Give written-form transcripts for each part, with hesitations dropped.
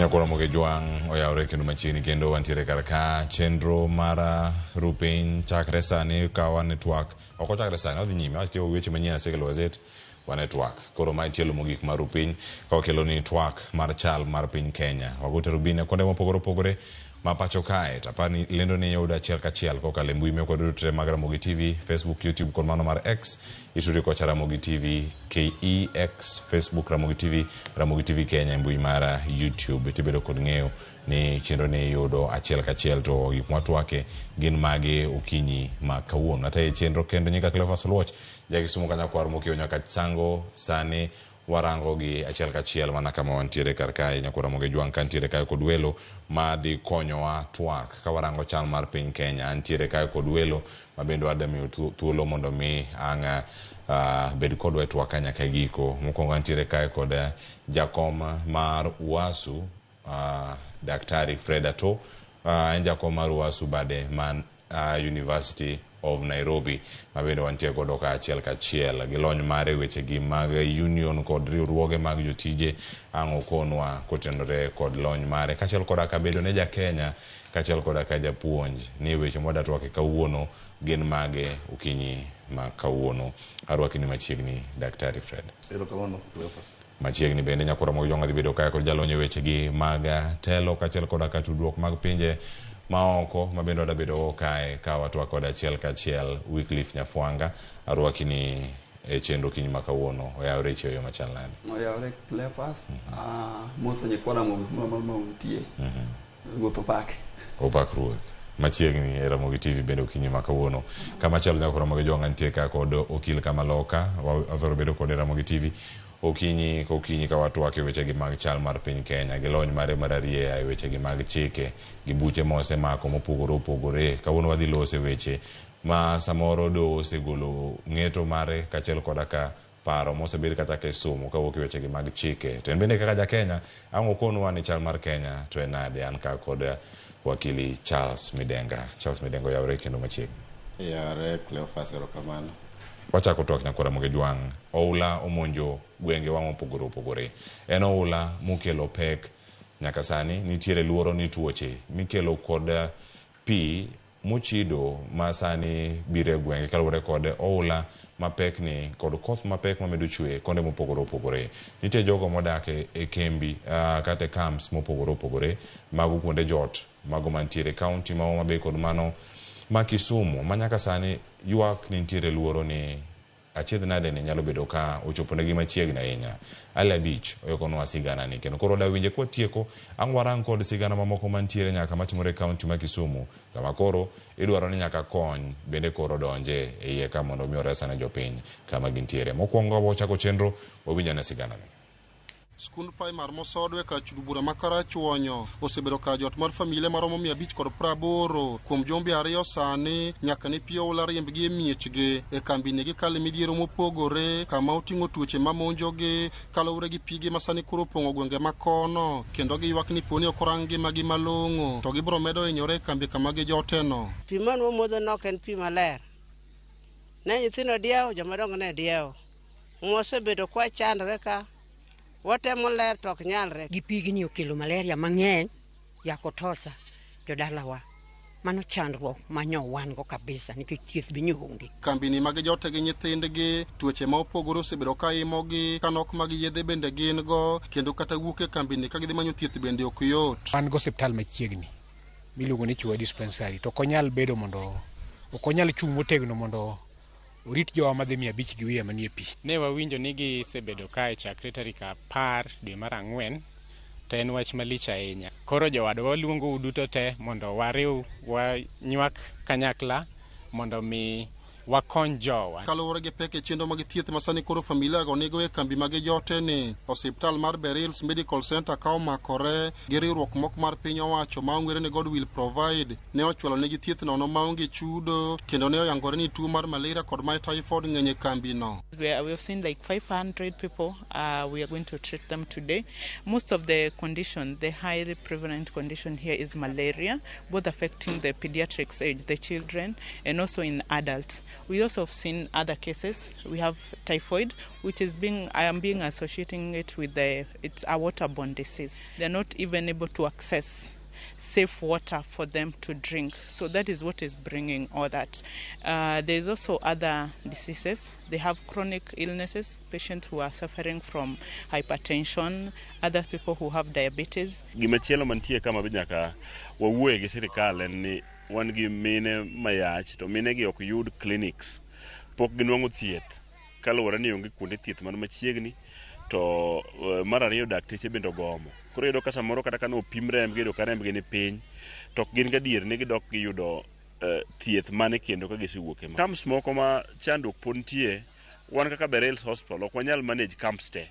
Nyakoro moge juang oyawre kendo machiegni kendo wantiere karka chenro mara rupiny chakre sani kawa network oko chakre sani odhi nyime achiewo weche manyien asekelo gazet wa network koro ma tielo mogik mar rupiny ka okelo ni twak mar chal mar piny Kenya wagote rubine konde mopogore opogore ma pacho kae tapani lendo ni yuda achiel kachiel kokale mbui me kod rutre mag Ramogi TV Facebook YouTube kod mano mar X ituri ko Ramogi TV KEX Facebook Ramogi TV Kenya mbui mara YouTube tibedo kod ng'eyo ni chenro ni yudo achiel kachiel to gik mwatwake gin mage okinyi ma kawuono ata chenro kendo nyika Cleophas Oluoch jagisumo kanya kwar mokio nyaka sango sane warango gi achiel kachiel mana kama wantiere karkae nyakoro moge juang kantiere kae kod welo ma dhi konyowa twak ka warango chal mar piny Kenya antiere kae kod welo ma bende wadami thuolo mondo mi anga bed kodwa twak nyaka giko mokwongo antiere kae kod jakom mar UASU Daktari Fred Ato en jakom mar UASU bade man University of Nairobi mabende wantie godo ka achiel kachiel gilony mare weche gi mag union kod riwruoge mag jotije ango konwa kotenore kod lony mare kachiel koda ka bedo ne ja Kenya kachiel koda ka japuonj ni weche modatwake kawuono gin mage ukinyi ma kawuono arwakini machiegni Daktari Fred kawuono Cleophas machiegni bende nyakoro mogo jonga dhi bedo kae kod jalonye weche gi mag telo kachiel koda ka tudruok mag pinje maoko mabendo da bedo kae ka watu wakoda achiel kachiel Wycliffe Nyafuanga arwakini chenro kinyi makawuono oyawre cheyo machal nade oyawre Cleophas moso nyekwara mo untie wuotho pake opak ruoth machiegni Ramogi TV bende okinyi makawuono kama chalo nyakoro mogo jonga ntie ka kod okil Kamaloka wathoro bedo kod Ramogi TV okinyi ka watu wake weche gi mag chal mar piny Kenya gilony mare mararie ai weche gi mag chike gi buche mose mako mopogore opogore kawuono wadhi lose weche ma samoro do osegolo ng'eto mare kachiel koda ka paro mosebed kata ke somo ka wuok weche gi mag chike to en bende kaka ja Kenya ango konwa ni chal mar Kenya to enade an ka kod wakili Charles Midenga yawre kendo machiegni yare Cleophas erokamano wachako twak nyakora moge juang oula omonjo gwenge wang opogore opogore en oula mukelo pek nyaka sani nitiere luoro ni tuoche mikelo kod pi mochido ma sani bire gwenge kaluwore kod oula mapek ni kod koth mapek mamedo chwe konde mopogore opogore nitie jogo modak e kembi kata camps mopogore opogore mago kuonde jot mago mantiere county mabe kod mano ma Kisumu manyaka sani yuak nitiere luoro ni achiedh nade ni nyalo bedo ka ochopone gi machiegni ahinya ala beach oyokonwa sigana ni kendo koro da winje kwa tieko angwarang kod sigana mamoko mantiere nyaka matimore county ma Kisumu kama koro idwaro ni nyaka kony bende koro donje e iye ka mondo mi oresa ne jopiny kama gintiere mokwongo wachako chenro wawinja na sigana ni skund primar mosodwe ka chudubura makara chuonyo osebedo ka jot mar familia maromo 580 kuom jombe ariyo sani nyaka ni pio ola riembgi e miechgi e kambine gi kale midhiero mopogore kama oting'o tuoche mamonjogi kaluwre gi pige masani koro pong'o gwenge makono kendo giywak ni poni okorang ngimagi malong'o to gibro medo hinyore e kambi kama gijoteno. Pi man wamodho nok en pi maler ne nyithindo diewo jomadongo ne diewo mosebedo kwa chandre ka watemo ler tok nyalre gi pigni okelo malaria mang'eny yakotosa jodalawa mano chandruok manyo wan go kabisa nikech thieth bi nyonge kambini mag jote gi nyithindgi tuoche ma opogore osebedo ka imogi kanok mag yedhe bende gin go kendo kata wuok e kambini ka gidhi manyo thieth bende ok yot an go hospital machiegni miluongo ni Chua dispensary to konyal bedo mondo okonyal chung motegno mondo orit jowa madhi 500 gi wiya manie pi ne wawinjo ni gisebedo kae chakre tarik 10 dwe mar 4 to en wach malich ahinya koro jowadwa waluongo uduto te mondo wariw wanywak kanyakla mondo mi wakony jowa kaluwore gi pek e chenro mag thieth masani koro familia go nigo e kambi mag jote ni osiptal mar Berils Medical Center ka omakore gi riwruok mok mar piny owacho ma ong'ere ni God will provide ne ochwalo negi thieth nono maonge chudo kendo ne oyangore ni tuo mar malaria kod my typhoid ng'eny e kambi no. We have seen like 500 people. We are going to treat them today. Most of the condition, the highly prevalent condition here is malaria, both affecting the pediatrics age, the children, and also in adults. We also have seen other cases. We have typhoid, which is I am being associating it with it's a waterborne disease. They're not even able to access safe water for them to drink. So that is what is bringing all that. There's also other diseases. They have chronic illnesses, patients who are suffering from hypertension, other people who have diabetes. Gimachielo mantie kama nyaka wawuoye gi sirikal en ni wan gi mine mayach to mine gi ok yud clinics pok ginwang'o thieth kaluwore ni onge kuonde thieth man machiegni to mar ariyo dakteche bende ogomo. Koro iyudo ka samoro kata kano opim remb gi ka remb gi ni piny to gin gadier ni gidok giyudo thieth mane kendo ka gisewuok ema. Camps moko ma chandruok pod nitie, wan kaka Beryls Hospital ok wanyal manage camps te.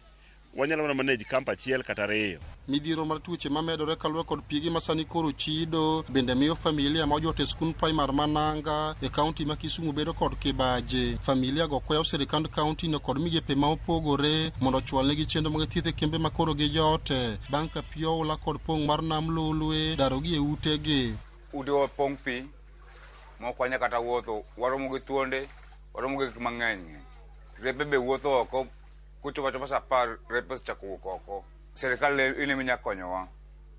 Wanyalo mana manage camp achiel kata ariyo. Midhiero mar tuoche mamedore kaluwore kod pigi masani koro chido bende miyo familia ma ojote skund primar mananga e kaunti ma Kisumu bedo kod kibaje. Familia go kwayo sirikand kaunti no kod migepe ma opogore mondo ochwalnegi chenro mag thieth e kembe ma koro gijote. Bang' ka pi oula kod pong' mar nam Lolwe darogi e utegi. Ute opong' pi mok wanya kata wuotho, waromo gi thuonde, waromo gi gik mang'eny. Repe be wuotho oko. Kuchoba sa par repes chako oko. Sirikal ine minya konyowa.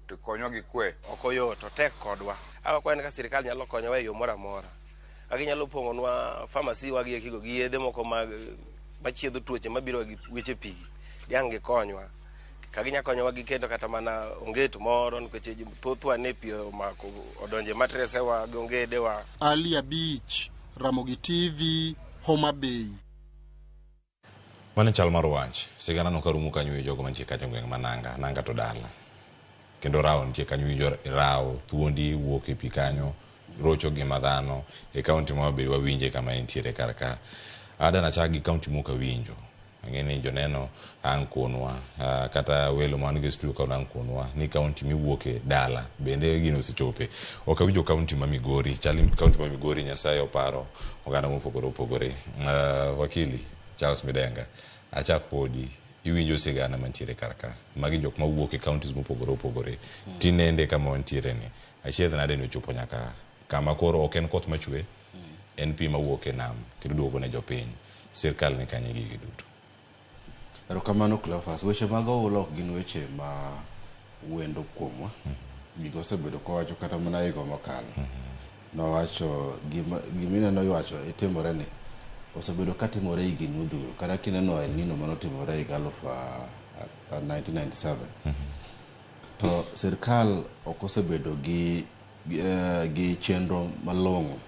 To konyo gi kwe. Okoyo to tek kodwa. Awa kwa ka sirikal nyalo konyowa e yo moro amora. Agi nyalo pongonwa pharmacy wagi ekigo gi yedhe moko mag machiedho tuoche mabiro gi weche pi. Diange konywa. Ka ginya konyowa gi kendo kata mana onget moro nikech thothwa ne pi omako odonje matrese wa gi ongede wa. Alia Beach, Ramogi TV, Homa Bay. Mane chal mar wach, sigana no karumo kanyo e jogo mantie kacha gweng' mananga, nanga to dala. Kendo rao nitie kanyo winjo rao, thuondi wuok e pi kanyo, rocho gi madhano, e kaunti ma Homa wawinje kama entiere karka. Ada na chagi kaunti muka winjo. Ngeni joneno ang konwa, kata welo man gi studio ka ang konwa, ni kaunti mi wuok e dala, bende gino sechope. Oka winjo kaunti ma Migori, chali kaunti ma Migori Nyasaye oparo, oganda mopogore. Wakili Charles Midenga, achak podi, iwinjo sigana mantiere karka. Magi jok ma wuok e counties mopogore. Tinende kama wantiere ni. Achiedh nade no chopo nyaka kama koro ok en koth machwe, en pi ma wuok e nam, kendo duogo ne jopiny. Sirkal ni kanye gigi duto. Erokamano Cleophas, weche mag oula ok gin weche ma wendo kuomwa. Gigo osebedo kowacho kata mana higo mokalo. Nowacho gimineno iwacho itimore ni osebedo katimore higi modhuro kata kineno El Nino manotimore higa 1997. To sirkal ok osebedo gi chenro malong'o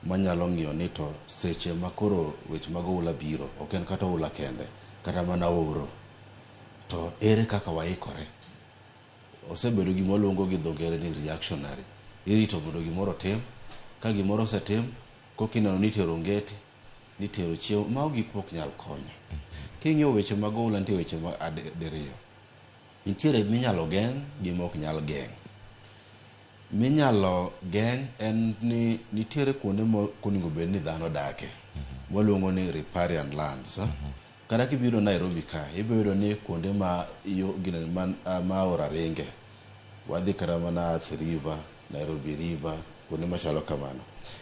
manyalo ng'iyo ni to seche makoro weche mag oula biro ok en kata oula kende kata mana oro to ere kaka waikore. Osebedo gima luongo gi dho ngere ni reactionary. Irito mondo gimoro tim, ka gimoro osetim kokineno ni tero ngeti ni tero chiemo ma gik pok nyal konyo. King'iyo weche mag oula nitie weche ma aderiyo. Nitiere minyalo geng' gi mok nyal geng'. Minyalo geng' en ni nitiere kuonde monego bed ni dhano dake. Waluongo ni riparian lands. Kata kibiro Nairobi ka, ibiro ni kuonde ma ora ringe. Wadhi kata mana Athi River, Nairobi River, kuonde machalo kamano.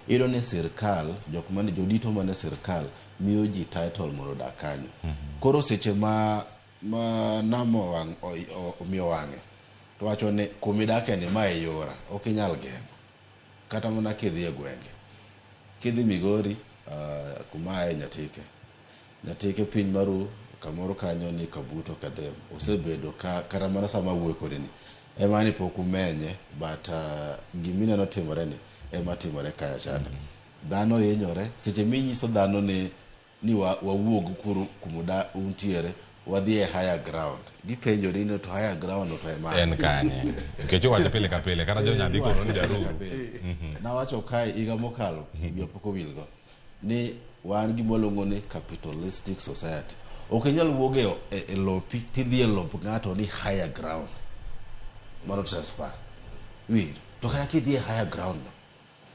Iro ne sirkal, jodito mane sirkal miyo ji title mondo dak kanyo. Koro seche ma namo omiyo wang'e to wacho ne kumidake ni ma e yora ok inyal geng'o. Kata mana kidhi e gwenge, kidhi Migori kuma e Nyatike piny maru kamoro kanyo ni Kabuto Kadem osebedo kata mana sama wuoyo kode ni ema ni pok umenye, but gimineno timore ni ema timore kaya chana. Dhano hinyore seche minyiso dhano ni wawuog kuru kumuda untiere wadhi e higher ground. Gipenjo ni to higher ground to ema en kanye kecho wacha pile ka pile kata jo nyadhi ko ni daru na wacho kai iga mokalo yo poko wilgo ni wan gi molongo ni capitalistic society. Ok nyal wuoge e lopi tidhi e lop ng'ato ni higher ground mano transfer wi to kata kidhi e higher ground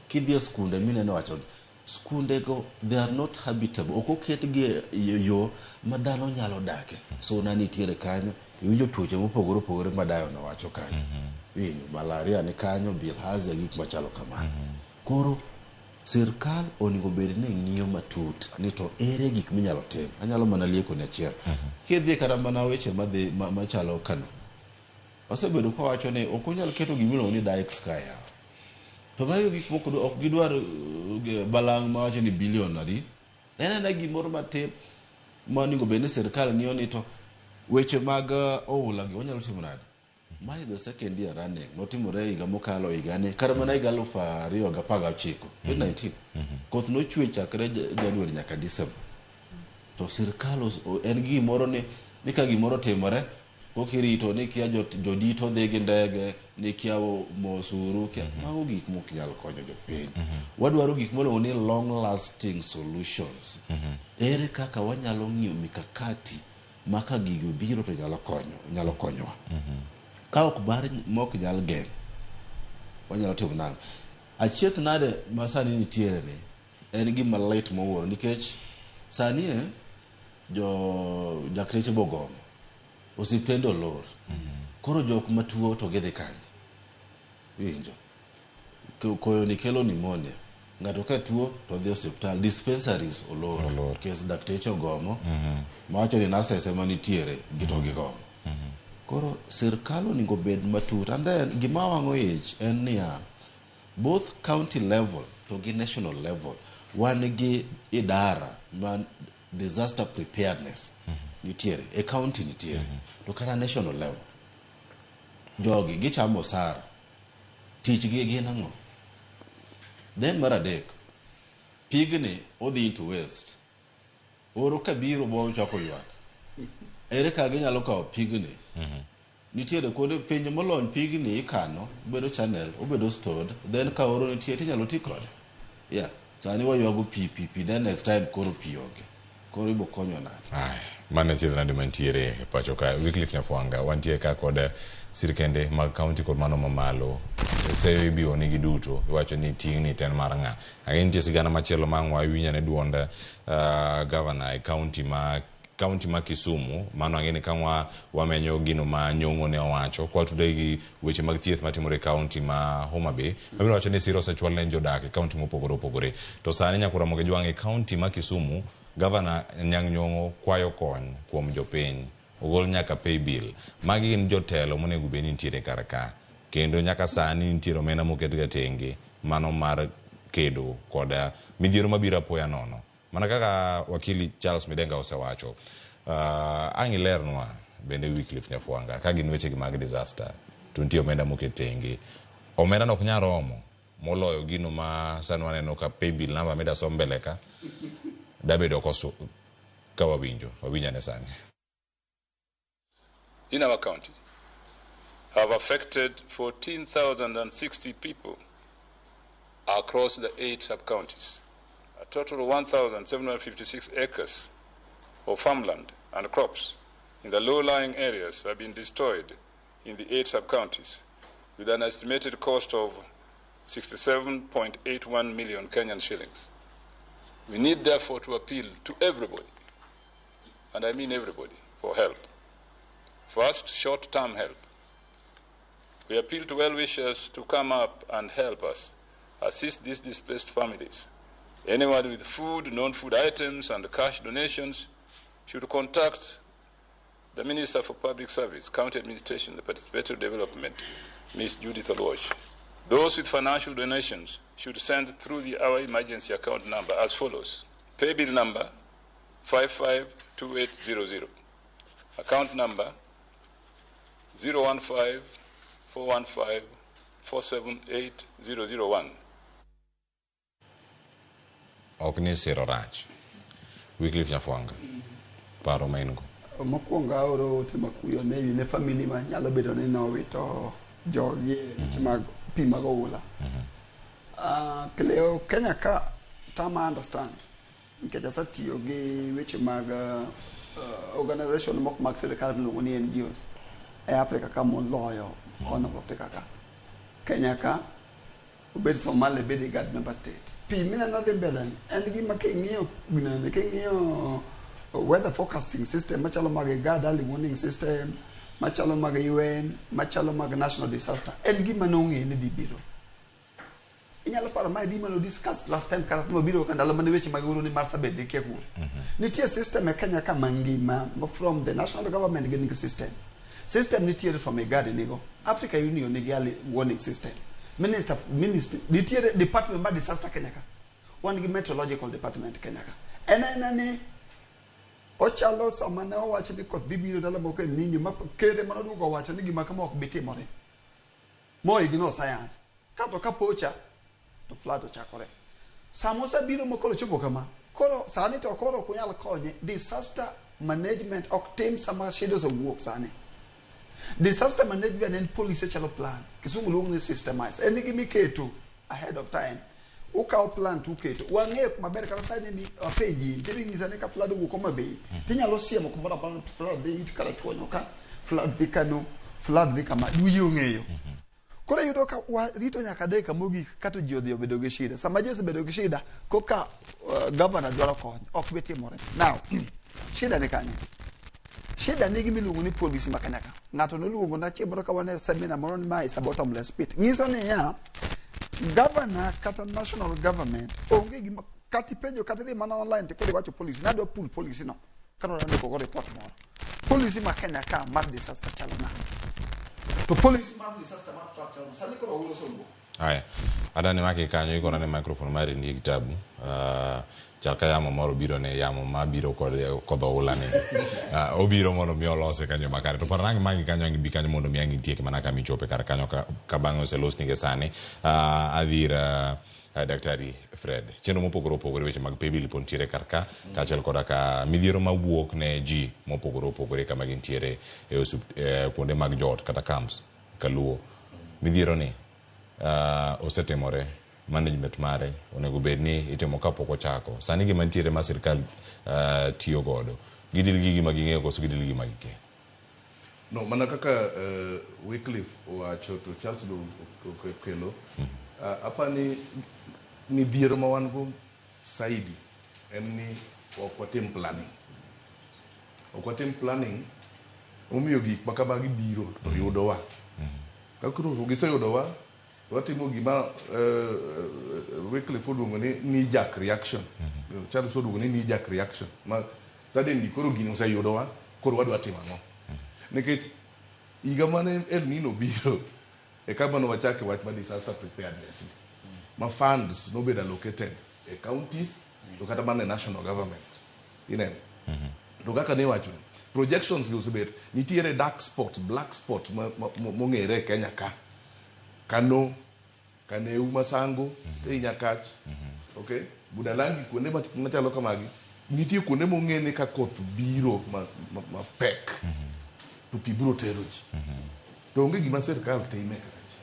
kidhi e skunde mineno wacho skunde go they are not habitable. Ok oket gi yo ma dhano nyalo dake. So nitiere kanyo iwinjo tuoche mopogore madayo na wacho kanyo. Winjo malaria ni kanyo, bilharzia gik machalo kamano. Koro sirkal onego bed ni ng'iyo matut ni to ere gik minyalo tim. Anyalo mana lieko ne achiel. Kidhi kata mana weche machalo Kano. Osebedo kawacho ni ok onyal keto gimiluongo ni Dykes kaya. To bayo gik moko ok gidwar balang' mawacho ni bilion adi. En gimoro matin monego bed ni sirkal ng'iyo ni to weche mag oula gi wanyalo timo nade. My the second year running notimore higa mokalo higani kata mana higa 2019 2019 koth nochwe chakre January nyaka December. To sirkal en gimoro ni ka gimoro timore kokirito ni kia jodito dhi gi ndege ni kia mosuru kia mago gik mok nyal konyo jopiny. Wadwaro gik moluongo ni long lasting solutions. Ere kaka wanyalo ng'iyo mikakati maka gigo biro to nyalo konyowa. Ka ok bar mok nyal geng' wanyalo timo nang'o. Achieth nade ma sani nitiere ni en gima lit mowuoro nikech sani jo dakteche bogomo osiptende olor. Koro jok matuo to gidhi kanye. Winjo. Koyo ni kelo pneumonia. Ng'ato ka tuo to dhi osiptal. Dispensaries olor. Kes dakteche ogomo. Mawacho ni nurses ema nitiere gito gigomo. Koro sirkal onego bed matut. And then gima wang'o ich en niya, both county level to gi national level wan gi idara man disaster preparedness nitiere. E county nitiere. To kata national level. Jogi gichamo osara. Tich gi gin ang'o? Then mar adek, pigni odhi into waste. Oro kabiro bo chako ywak. Ere ka ginyalo kawo pigni. Nitiere kuonde pinje molony pigni ikano, obedo channel, obedo stored, then ka oro nitiere tinyalo ti kode. Yeah, sani waywago pi, then next time koro pi onge. Koro ibo konyo nade. Mane chiedh nade mantiere e pacho ka Wycliffe Nyafuanga wantie ka kod sirkende mag county kod mano mamalo. Seyo ibiro nigi duto iwacho ni ting' ni ten mar ng'a. Ang'e nitie sigana machielo ma ng'wa winya ne duonda governor e county ma Kisumu. Mano ang'e ni ka wamenyo gino ma Nyong'o ne owacho kwa tude gi weche mag thieth matimore county ma Homa Bay. Abiro wacho ni siro osechwal ne jodak e county mopogore opogore. To sani nyakura moge jwang' e county ma Kisumu Governor Nyang' Nyong'o kwayo kony kuom jopiny. Ogol nyaka pay bill. Magi gin jotelo monego bed ni nitiere kar ka. Kendo nyaka sani nitiere omenda moket ga tenge mano mar kedo koda midhiero mabiro apoya nono. Mana kaka wakili Charles Midenga osewacho. Ang' ilernwa bende Wycliffe Nyafuanga ka gin weche mag disaster to nitie omenda moket tenge. Omenda nok nyalo romo moloyo gino ma sani waneno ka pay bill namba meda som mbele ka. Dabedo koso ka wawinyane sani. In our county have affected 14,060 people across the 8 sub-counties. A total of 1,756 acres of farmland and crops in the low-lying areas have been destroyed in the 8 sub-counties with an estimated cost of 67.81 million Kenyan shillings. We need therefore to appeal to everybody, and I mean everybody, for help. First, short-term help. We appeal to well-wishers to come up and help us assist these displaced families. Anyone with food, non-food items, and cash donations should contact the Minister for Public Service, County Administration, and Participatory Development, Ms. Judith Oluoch. Those with financial donations should send through our emergency account number as follows. Pay bill number 552800. Account number 015-415-478-001. Okni siro rach. Wycliffe Nyafuanga. Paro maingo. Mokwongo aoro ote makuyo ne family ma nyalo bedo ni nowito jogi mag pi mag oula. Kleo Kenya ka tama understand. Nikech asatiyo gi weche mag organization mok mag sirkal miluongo ni NGOs e Africa ka moloyo kono Africa ka. Kenya ka obed Somalia bed IGAD member state. Pi mina no dhi mbele en gima king'iyo gunane king'iyo weather forecasting system machalo mag IGAD early warning system machalo mag UN machalo mag national disaster en gima nong'e ni dhi biro. inyalo paro mai di mano discuss last time kata mabiro kandalo mane weche mag uru ni Marsabit di Kekure. Nitie system e Kenya ka mangima from the national government getting system. System nitie from a garden nigo. Africa Union nigi early warning system. Minister nitie department ba disaster Kenya ka. One gi meteorological department Kenya ka. Ena ni ochalo samane owacho ni koth bibiro dala moko en ninyo ma kere mano dugo wacho ni gima kama ok bitimore. Mo ignore science. Kato kapocha to flood ochakore. Samosa biro mokolo chopo kama. Koro sani to koro kunyal konye disaster management ok tim sama shida owuok sani. Disaster management and policy chalo plan. Kisungu luongo ni systemize. En gimi keto ahead of time. Ukaw plan tu keto. Wang'eyo maber kata sani ni page tiri ngisa ne ka flood owuok koma bay. Tinyalo siemo kumora bang flood dhi it kala chuonyo ka flood dhi kano flood dhi kama duyi ong'eyo. Kora yudo ka rito nyaka dakika mogik kata ji odhi obedo gi shida. Sama ji osebedo gi shida koka governor dwaro kony ok bi timore. Now shida ni kanye? Shida nigi miluongo ni policy ma Kenya ka. Ng'ato noluongo na chieng' moro ka wane seminar moro ni mai bottomless pit. Ng'iso ni ya governor kata national government onge gima kati penjo kata dhi mana online te kodi wacho policy na do pull policy no. Kano rando ko report moro. Policy ma Kenya ka mar disaster chalo na. To policy mar disaster mar fracture sani ko ulo songo. Haya. Adani maki kanyo iko na microphone mari ni kitabu. Chalka yamo moro biro ne yamo ma biro kodo ulane. Obiro mono mi olose kanyo makare. To parangi mangi kanyo ngi bikanyo mono mi angi tieke manaka mi chope kar kanyo ka bango se los nige sane. Adira Daktari Fred. Cheno mopogoro opogore weche mag paybill pontiere karka kachel koda ka midhiero mawuok ne ji mopogoro opogore kama gintiere kuonde mag jot kata camps kaluo. Midhiero ni osetimore management mare onego bedni itimo kapok ochako. Sani gima ntiere ma sirkal tiyo godo. Gidil gigi maging'eyo koso gidil gigi magike. No, mana kaka Wycliffe wacho to Charles do kelo. Apa ni midhiero ma wan go saidi en ni ok watim planning. Ok watim planning omiyo gik makama gibiro to yudowa. Kakuru giseyudowa watimo gima Wycliffe luongo ni knee-jerk reaction. Charles luongo ni knee-jerk reaction. Ma suddenly koro gino oseyudowa koro wadwa timo ang'o. Nikech higa mane El Nino biro e kama no wachake wach ma disaster preparedness. Ma funds no been allocated e counties to kata mana national government. Inen. To kaka ne wacho projections go sebet nitiere dark spot, black spot mong'ere Kenya ka. Kano, Kaneu Masango, Nyakach, okay? Budalangi kuonde machalo kamagi, nitie kuonde mong'ene ka koth biro ma pek. To pibro teroji. To onge gima sirkal time karachi.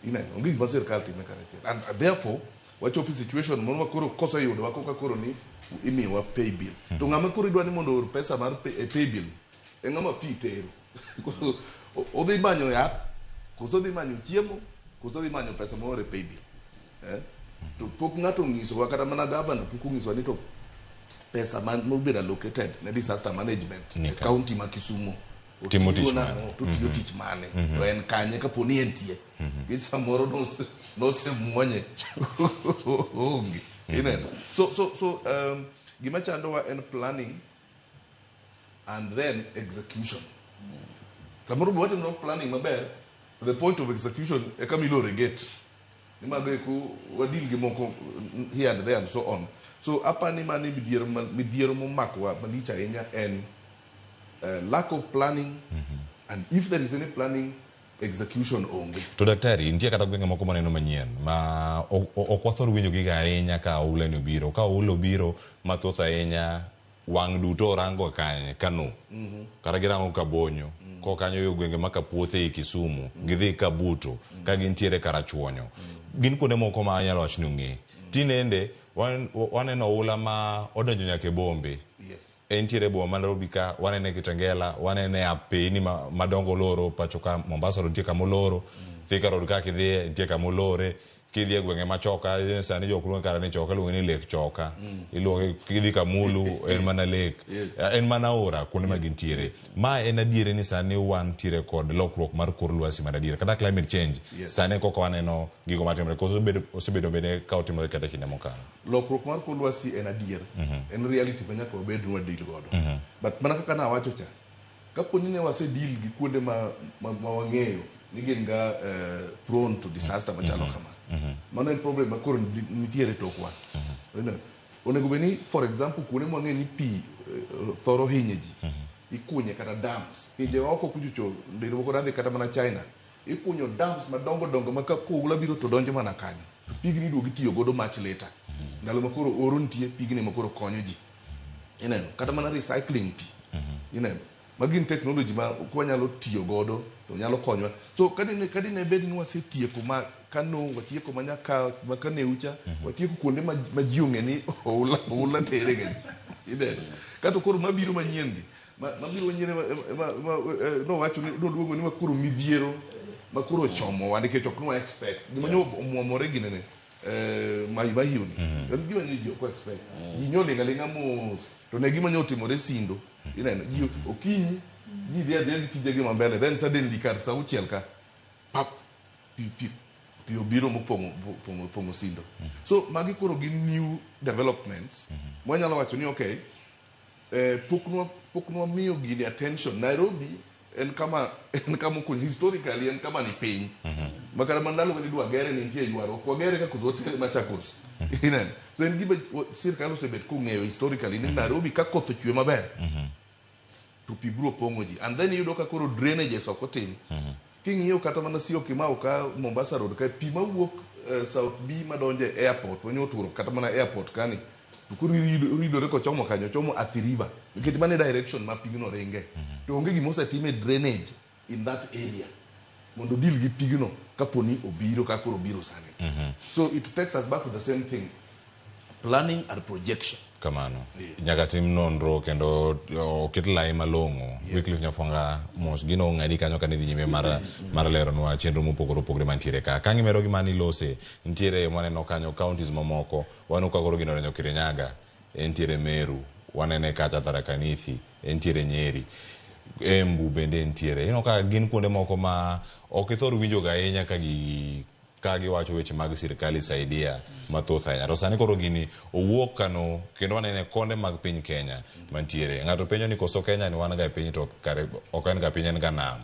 Ina onge gima sirkal time karachi. And therefore, wachopi situation mono koro kosa yudo wakoka koro ni imiwa pay bill. To ng'ama koro idwa ni mondo or pesa mar pay bill. E ng'ama pi tero. Odhi manyo yath, koso dhi manyo chiemo, koso dhi manyo pesa more pay bill. To pok ng'ato ng'iso kata mana governor pok ng'iso ni to pesa man no be allocated na disaster management county ma Kisumu. Timo tich mane to en kanye kapo ni entie gi samoro no se muonye onge so gima chandowa en planning and then execution. Samoro bo watimo planning maber to the point of execution e kamilo regate ni mabe ku wadil gi moko here and there and so on. So apani mani midhiero momakwa malicha ahinya en lack of planning and if there is any planning execution onge. To daktari nitie kata gwenge moko maneno manyien ma ok wathor winjo giga ahinya ka ule no biro ka ule biro mathoth ahinya wang duto rango kanye Kano kata girango Kabonyo ko kanyo yo gwenge maka puothe e Kisumu gidhi Kabuto ka gintiere Karachuonyo gin kuonde moko ma anyalo wacho ni ong'e tinende waneno ula ma odonjo nyaka e bombe. Entiere boma ma Nairobi ka wanene Kitengela wanene apeni madongo loro pacho ka Mombasa nitie kama loro Thika Road ka kidhi nitie kama lore kidhi e gwenge machoka sani jok luongo kara ni choka luongo ni lek choka iluongo kidhi Kamulu en mana lek en mana ora kuonde ma gintiere ma en adiere ni sani wan tiere kod lokruok mar kor lwasi mar adiere kata climate change sani koko waneno gigo matimore koso osebedo bende ka otimore kata kinde mokalo lokruok mar kor lwasi en adier en reality ma nyaka wabed ni wadil godo but mana kaka nawacho cha kapo ni ne wasedil gi kuonde ma wang'eyo ni gin ga prone to disaster machalo kama mano en problem makoro nitiere tokwa onego bed ni for example kuonde ma wang'eyo ni pi thoro hinye ji ikunye kata dams pinje oko kuchocho ndiri moko radhi kata mana China ikunyo dams madongo dongo ma ka koula biro to donjo mana kanyo pigni duogi tiyo godo much later ndalo makoro oro nitie pigni makoro konyo ji ineno kata mana recycling pi ineno magin technology ma kwanyalo tiyo godo to nyalo konyo so kadine bed ni wasetieko ma kano watieko manyaka makane ucha watieko kuonde ma ji ong'e ni oula tere gen ineno kata koro mabiro manyien gi mabiro manyien no wacho ni duogo ni makoro midhiero makoro chomo wa nikech ok no expect gima nyo omwomore ginene mahiuni gima nyo ko expect nyole ngalinga mos to ne gima nyo timore Sindo ineno ji okinyi ji dhia gitije gi mambele then suddenly kar sa uchiel ka pap pi obiro mopongo Sindo so magi koro gin new developments mwanyalo wacho ni okay poknwa miyo gini attention Nairobi en kama kun historically en kama ni piny makara mandalo ni dwa gere ni ntie ywaro kwa gere ka kuzote Machakos ineno so en giba sirkal osebet kung'eyo historically ni Nairobi ka koth ochwe maber to pi biro pongo ji and then yudo ka koro drainages ok otim king'iyo kata mana Sio Kimau ka Mombasa Road ka pi mawuok South B madonje airport wenyo turo kata mana airport kani kuri ridore ko chomo kanyo chomo Athi River nikech mane direction ma pigno ringe to onge gimo setime drainage in that area mondo deal gi pigno kaponi obiro ka koro biro sane so it takes us back to the same thing planning and projection kamano nyaka tim nonro kendo oket lai malong'o Wycliffe Nyafonga mos gino ng'adi kanyo kanidhi nyime mar leronwa chenro mopogore opogore mantiere ka kang'imero gi mani lose ntiere mwaneno kanyo counties mamoko wanu ka koro gino renyo Kirinyaga entiere Meru wanene kacha Tharaka Nithi entiere Nyeri Embu bende entiere ka gin kuonde moko ma ok ithor winjoga ahinya ka giwacho weche mag sirkali saidia mathoth ahinya to sani koro gini owuok kano kendo wanene konde mag piny Kenya mantiere ng'ato penjo ni koso Kenya ni wan ga piny to kare ok en ga piny en ga nam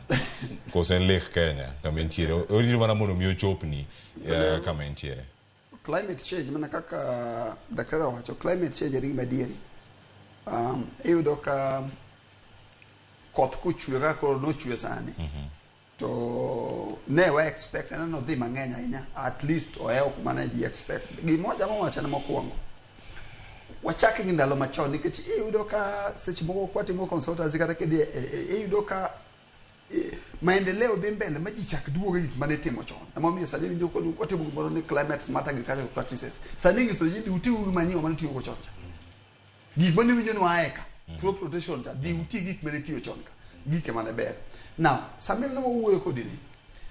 koso en lake Kenya kama entiere orito mana mondo mi ochopni kama entiere climate change mana kaka daktari wacho climate change en gima dieri iyudo ka koth kuchwe ka koro nochwe sani to ne wa expect na no dhi mang'eny ahinya at least oeo kuma ne ji expect gimoja mowacho na mokwongo wachaki ndalo machon nikech iyudo ka seche moko kwatimo consultancy kata kidi iyudo ka maendeleo dhi mbele ma ji chak duogo gik mane timo chon emomiyo sani winjo ko kwatimo gimoro ni climate smart agricultural practices sani ngiso ji utiugi manyiwa mane tiyo go chon cha gik mane winjo no aeka crop rotation cha di uti gik mane tiyo chon ka gik mane ber now samil no wuoyo kodini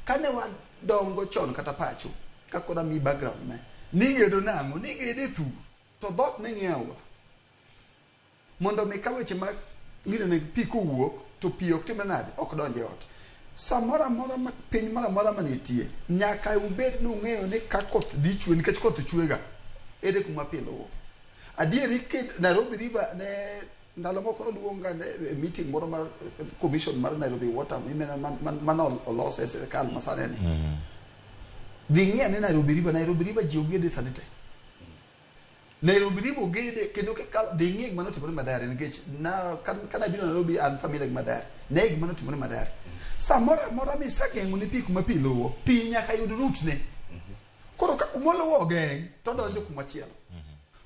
kane wan dongo chon kata pacho kakona mi background me nigedo nango nigede thur to dot ne ng'iewo mondo mi kaweche ma ngire ne pi kowuok to pi ok timre nade ok donje ot samora mora ma piny mara mora manitie nyaka ubed no ng'eyo ni ka koth di chwe nikech koth chwega ere kuma pi luwo adieri Nairobi River ne ndalo moko luonga meeting moro mar commission mar Nairobi Water man olose sirkal masane ni ding'e ni Nairobi River ji ogede sanite Nairobi River ogede kendo ka ding'e gima notimore Mathare nikech na kana bino Nairobi an familia gi Mathare ne gima notimore Mathare samora mora misageng'o ni pi kuma pi luwo pi nyaka yud route ne koro ka kumoluwo ogeng' to donjo kuma chielo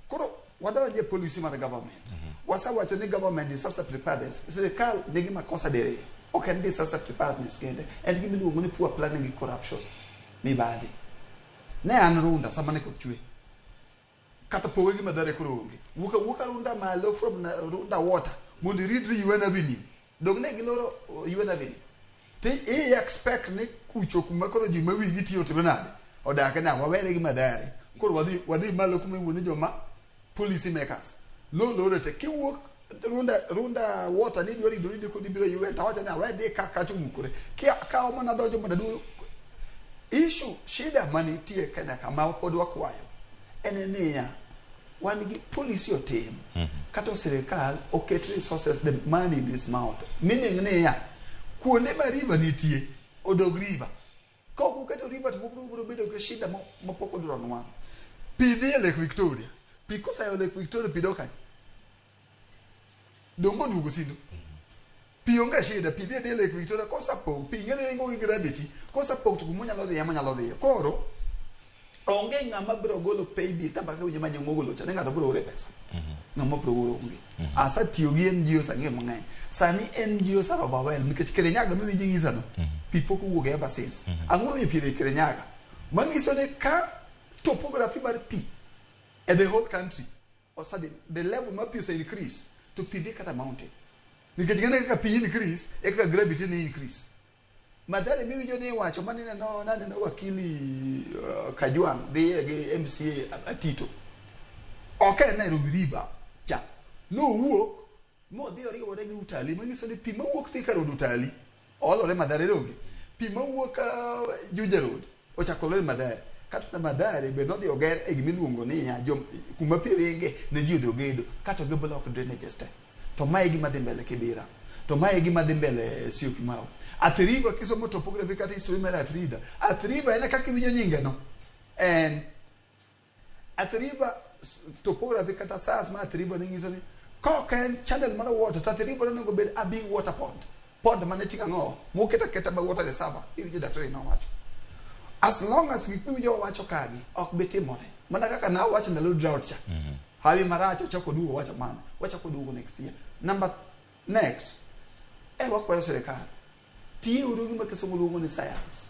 koro wadonje policy mar government wasawacho ni government disaster preparedness sirkal nigi makosa dere ok en disaster preparedness kende en gima iluongo ni poor planning and corruption mibadhi ne an runda sama ne koth chwe kata powe gi Mathare koro onge wuka runda malo from runda water mondo ridri UN Avenue dog ne giloro UN Avenue te expect ni kucho kuma koro ji mawigi tiyo timenade odake na wawere gi madare koro wadhi malo kuma iwuone joma policy makers no lore te kiwuok runda water ni dwari ko dibiro yuwe tawacha na wede kaka chumukure ka omana dojo mondo du issue shida mani tie Kenya kama pod wakwayo enenia wan gi policy otim kata sirikal oket resources the money in this mouth meaning ne ya kuonde ma river nitie odog river ko ku keto river to bro bedo ke shida mo poko dro no pidi Lake Victoria because I Lake Victoria pidoka dongo dugo sindo pionga shida pidi Lake Victoria kosa po pingene ngo gravity kosa po to munya lo de yamanya lo de koro onge ngama bro golo pay bill tamba ke nyama nyango golo tane ngado bro re pesa ngama bro golo onge asa tiogi NGO sange mang'eny sani NGO sa overwhelm nikech Kirinyaga mi jingiza no people who go ever since ang'o mi pire Kirinyaga mangiso ne ka topography mar pi and the whole country or sudden the level ma pi increase to pide kata mountain nikech ngene ka pi increase e ka gravity ne increase madhare mi winjo ni wacho manina no nane no wakili Kajwang the MCA Atito okay Nairobi river cha no wuok mo dhi oriwo gi utali manyiso ni pi mawuok thika road utali olore madhare donge pi mawuok Juja road ochakore madhare kata madhare be no dhi oger e gimi luongo ni ya kuma pi ringe ne ji odhi ogedo kata ge block drainage ste to mae gima dhi mbele Kibera to mae gima dhi mbele Syokimau Athiriva kisomo topography kata history mara Afrida Athiriva ene kaka winyo nyinge no and Athiriva topography kata science ma Athiriva ningiso ni ko ken channel mara water Athiriva no go bed a big water pond manetika ngo mo keta ba water reservoir iwije daktari no wacho as long as we winyo wacho kagi ok betimore mana kaka na wacho ndalo drought cha hawi maracho chako duo wacho man wacho ko duo next year next wakwayo serikali tie urugi makesomo luongo ni science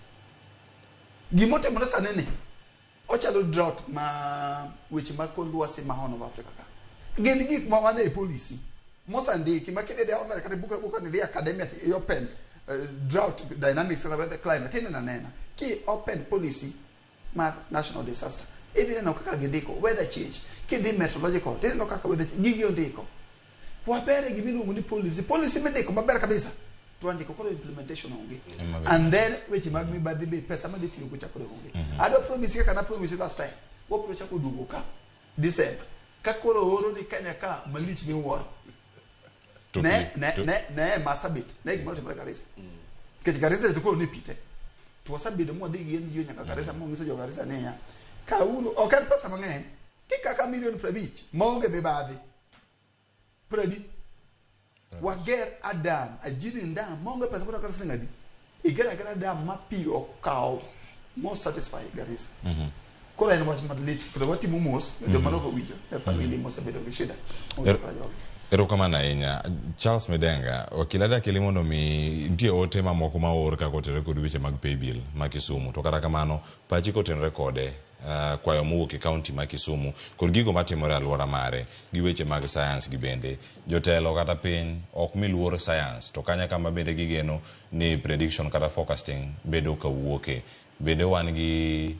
gimote mona sanene ochalo drought ma weche makon luasi ma Horn of Africa ka gin gik ma wane policy Mozambique makede de ona kata buka ni the academy at open drought dynamics of the climate ina nena ki open policy ma national disaster edi no kaka gindiko weather change ki di meteorological edi no kaka weather gigio ndiko wabere gimiluongo ni policy mendiko maber kabisa tuandiko koro implementation onge and then weche mag mibadhi be pesa ma ditiyo go chakore onge ado promise kana promise last time wo pro chako dugo December ka koro oro ni Kenya ka malich ni woro ne Masabit ne gimoro timore Garissa kech Garissa to koro ni pite to wasabedo mo dhi gien jo nyaka Garissa mo ngiso jo Garissa ne ya ka uru okan pesa mang'eny kaka million 50 maonge be badhi predi wager adam ajini ndam monga pesa kutoka Garissa ngadi igera dam mapi okao most satisfy Garissa kora ina was madlit kwa wati mumos ndio manoko wijo na family mos bedo gishida erokamana ahinya Charles Medenga wakilada kilimo no mi ntie ote mamoko ma or ka kotere kod weche mag pay bill ma Kisumu to kata kamano pachi kotenre kode kwayo mowuok e county ma Kisumu kod gigo matimore alwora mare gi weche mag science gi bende jotelo kata piny ok miluor science to kanya kama bende gigeno ni prediction kata forecasting bedo ka wuoke bende wan gi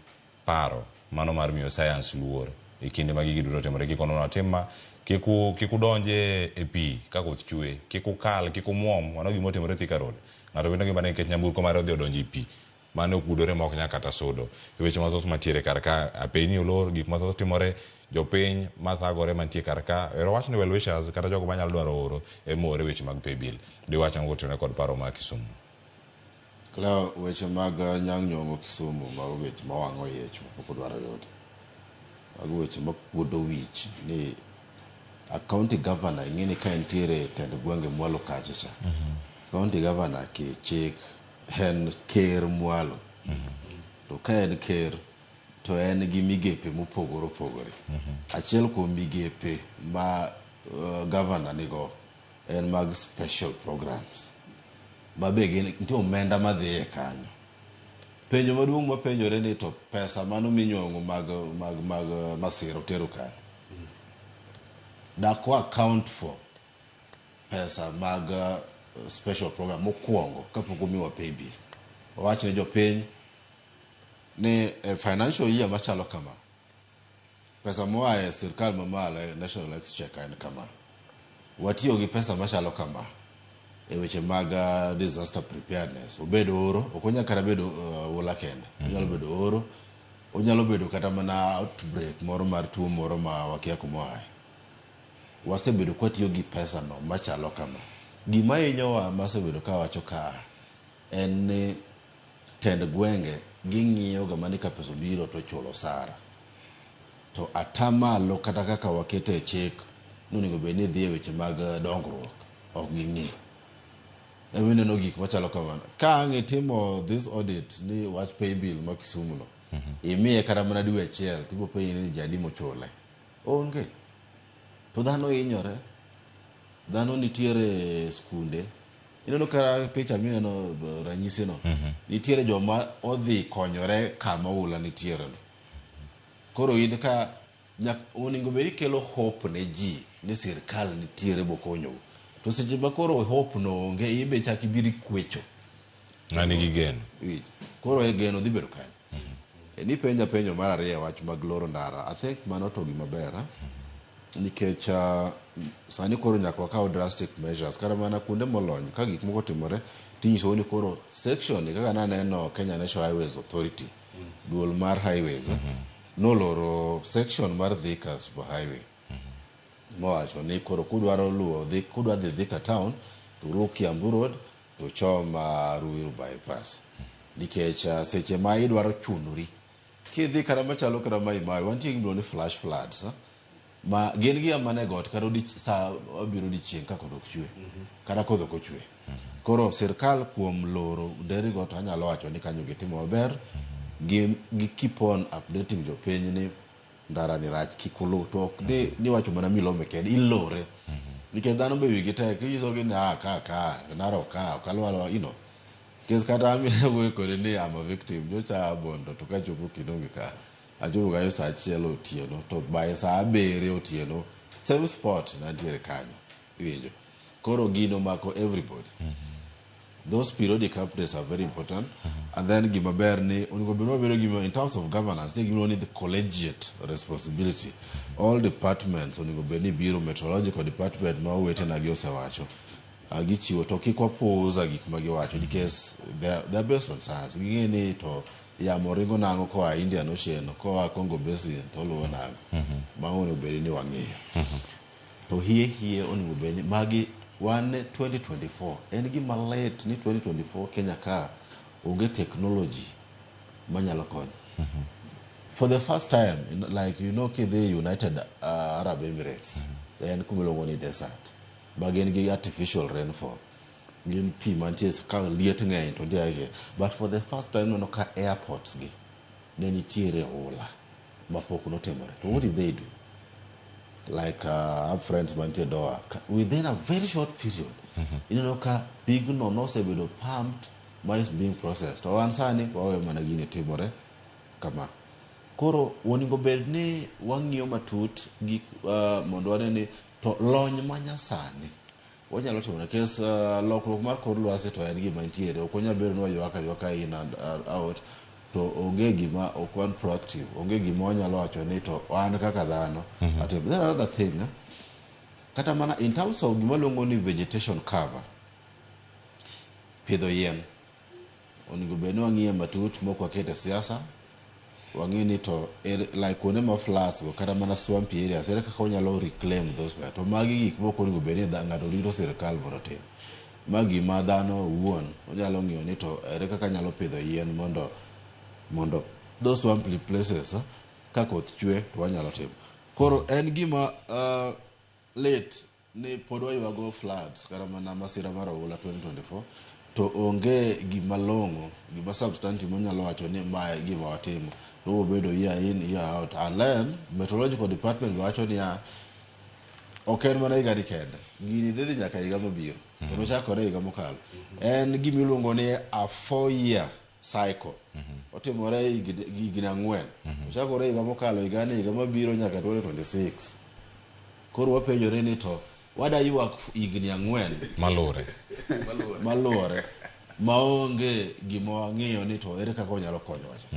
paro mano mar miyo science luor e kinde ma gigi duto timore kikono na timma kiku donje e pi ka koth chue kiku kal kiku muom wano gimo timore Thika road ng'ato bende gimane nikech nyamburko mare odhi odonjo e pi mane okudore ma ok nya kata sudo weche mathoth mantiere kar ka apeni olor gik mathoth timore jopiny mathagore mantie kar ka ero wach ni well wishers kata jogo manyalo dwaro oro e more weche mag pay bill di wacha ngotene kod paro ma Kisumu kla weche mag nyang' nyongo Kisumu ma weche ma wang'o yech mapok dwaro yote mag weche mapuodo wich ni a county governor ing'eni ka entiere tend gwenge mwalo kacha cha county governor ki chik en ker mwalo to ka en ker to en gi migepe mopogore achiel kuom migepe ma governor nigo en mag special programs ma be gin nitie omenda madhi e kanyo penjo maduong' mapenjore ni to pesa mano minyongo mag masiro tero kanyo dako account for pesa mag special program mokwongo kapok omiwa pay bill wawach ne jopiny ni financial year machalo kama pesa moa e sirkal mamalo e National Exchequer en kama watiyo gi pesa machalo kama e weche mag disaster preparedness obedo oro okonya kara bedo wola kende onyalo bedo oro onyalo bedo kata mana outbreak moro mar tuo moro ma wakia kumoae wasebedo kwatiyo gi pesa no machalo kama gima inyowa masebedo ka wacho ka en ni tend gwenge ging'iyo ga mani ka pesa biro to chulo sara to atamalo kata kaka wakete chik nuningo be ni dhi e weche mag dongruok ok ging'i emine no gik machalo kamano ka ang'e timo this audit ni wach pay bill ma Kisumu no imiye kata mana dwe achiel tibo pay ni jadi mochule onge to dhano hinyore dhano nitiere skunde ineno kara picha mineno ranyisi no nitiere joma odhi konyore kama ula nitiere no koro in ka oningo beri kelo hope ne ji ni sirkal nitiere bokonyo to seche ma koro hope no onge ibe chaki biri kwecho ng'ani gi geno koro e geno dhi bedo kanyo ni penjo mar ariyo wach mag loro ndara I think mano to gima ber nikech sani koro nyaka wakaw drastic measures kara mana kuonde molony ka gik moko timore tinyiso ni koro section kaka naneno Kenya National Highways Authority duol mar highways noloro section mar Thika Super Highway mowacho ni koro kudwa dhi Thika town to luw Kiambu Road to chom Ruiru bypass nikech seche ma idwaro chunori kidhi kara machalo kara mai wantie gimro ni flash floods ma gin gi amane got karo di sa obiro di chieng ka koth ok chwe kara koth ok chwe koro sirkal kuom loro deri got anyalo wacho ni kanyo gitimo maber gi keep on updating jopiny ni ndara ni rach kikulu to ni wacho mana milome ked ilore nikech dhano be wigi tek iyiso gi na ka naro ka kalwalo kes kata amina wuoyo kode ni am a victim nyocha bondo to ka chopo kidonge ka achopo kayo sa achiel otieno to by sa 7 otieno same spot nantiere kanyo iwinjo koro gino mako everybody those periodic updates are very important and then gima ber ni onego bedo gima in terms of governance ni gima ni the collegiate responsibility all departments onego bedo ni biro meteorological department ma wete na gi osewacho gichiwo to kikwa puuza gik ma giwacho because they are based on science ging'eni to yamo ringo nango koa Indian Ocean koa Congo Basin to luwo nango ma onego bedo ni wang'iyo to hie onego bedo ni magi 2024 en gima late ni 2024 Kenya ka onge technology manyalo konyo for the first time like kidhi United Arab Emirates en kumilongo ni desert bagen gi artificial rainfall gin pi mantie ka liet ng'eny to ndiye but for the first time no ka airports gi ne nitiere ola mapok notimore to what did they do like our friends mantie Doha within a very short period ka big no sebedo pumped but is being processed to ansani wawe mana gine timore kama koro woningo bed ni wang'iyo matut gi mondo wane ni to lony manyasani wanyalo timo kes lokruok mar kor lwasi to en gima nitiere ok onya bedo ni ywaka in and out to onge gima ok wan proactive onge gima wanyalo wacho ni to an kaka dhano atim then another thing kata mana in terms of gima luongo ni vegetation cover pidho yien onego bed ni wang'iye matut mok wakete siasa wang'e ni to like kuonde ma floods go kata mana swampy areas ere kaka wanyalo reclaim those to magi gik moko onego bed ni ng'ato rito sirkal mondo tim magi ma dhano wuon onyalo ng'iyo ni to ere kaka nyalo pidho yien mondo those swampy places ka koth chwe to wanyalo timo koro en gima late ni pod waywago floods kata mana masira mar oula 2024 to onge gima long'o gima substantive monyalo wacho ni mae gima watimo to obedo year in year out and then meteorological department wacho ni ok en mana higa ni kende gini dhi nyaka higa mabiro kendo chakore higa mokalo en gima iluongo ni a 4-year cycle otimore higni 4 ochakore higa mokalo higa mabiro nyaka 2026 koro wapenjore ni to wadaywak higni 4 malure maonge gima ng'iyo ni to ere kaka onyalo konyo wacho.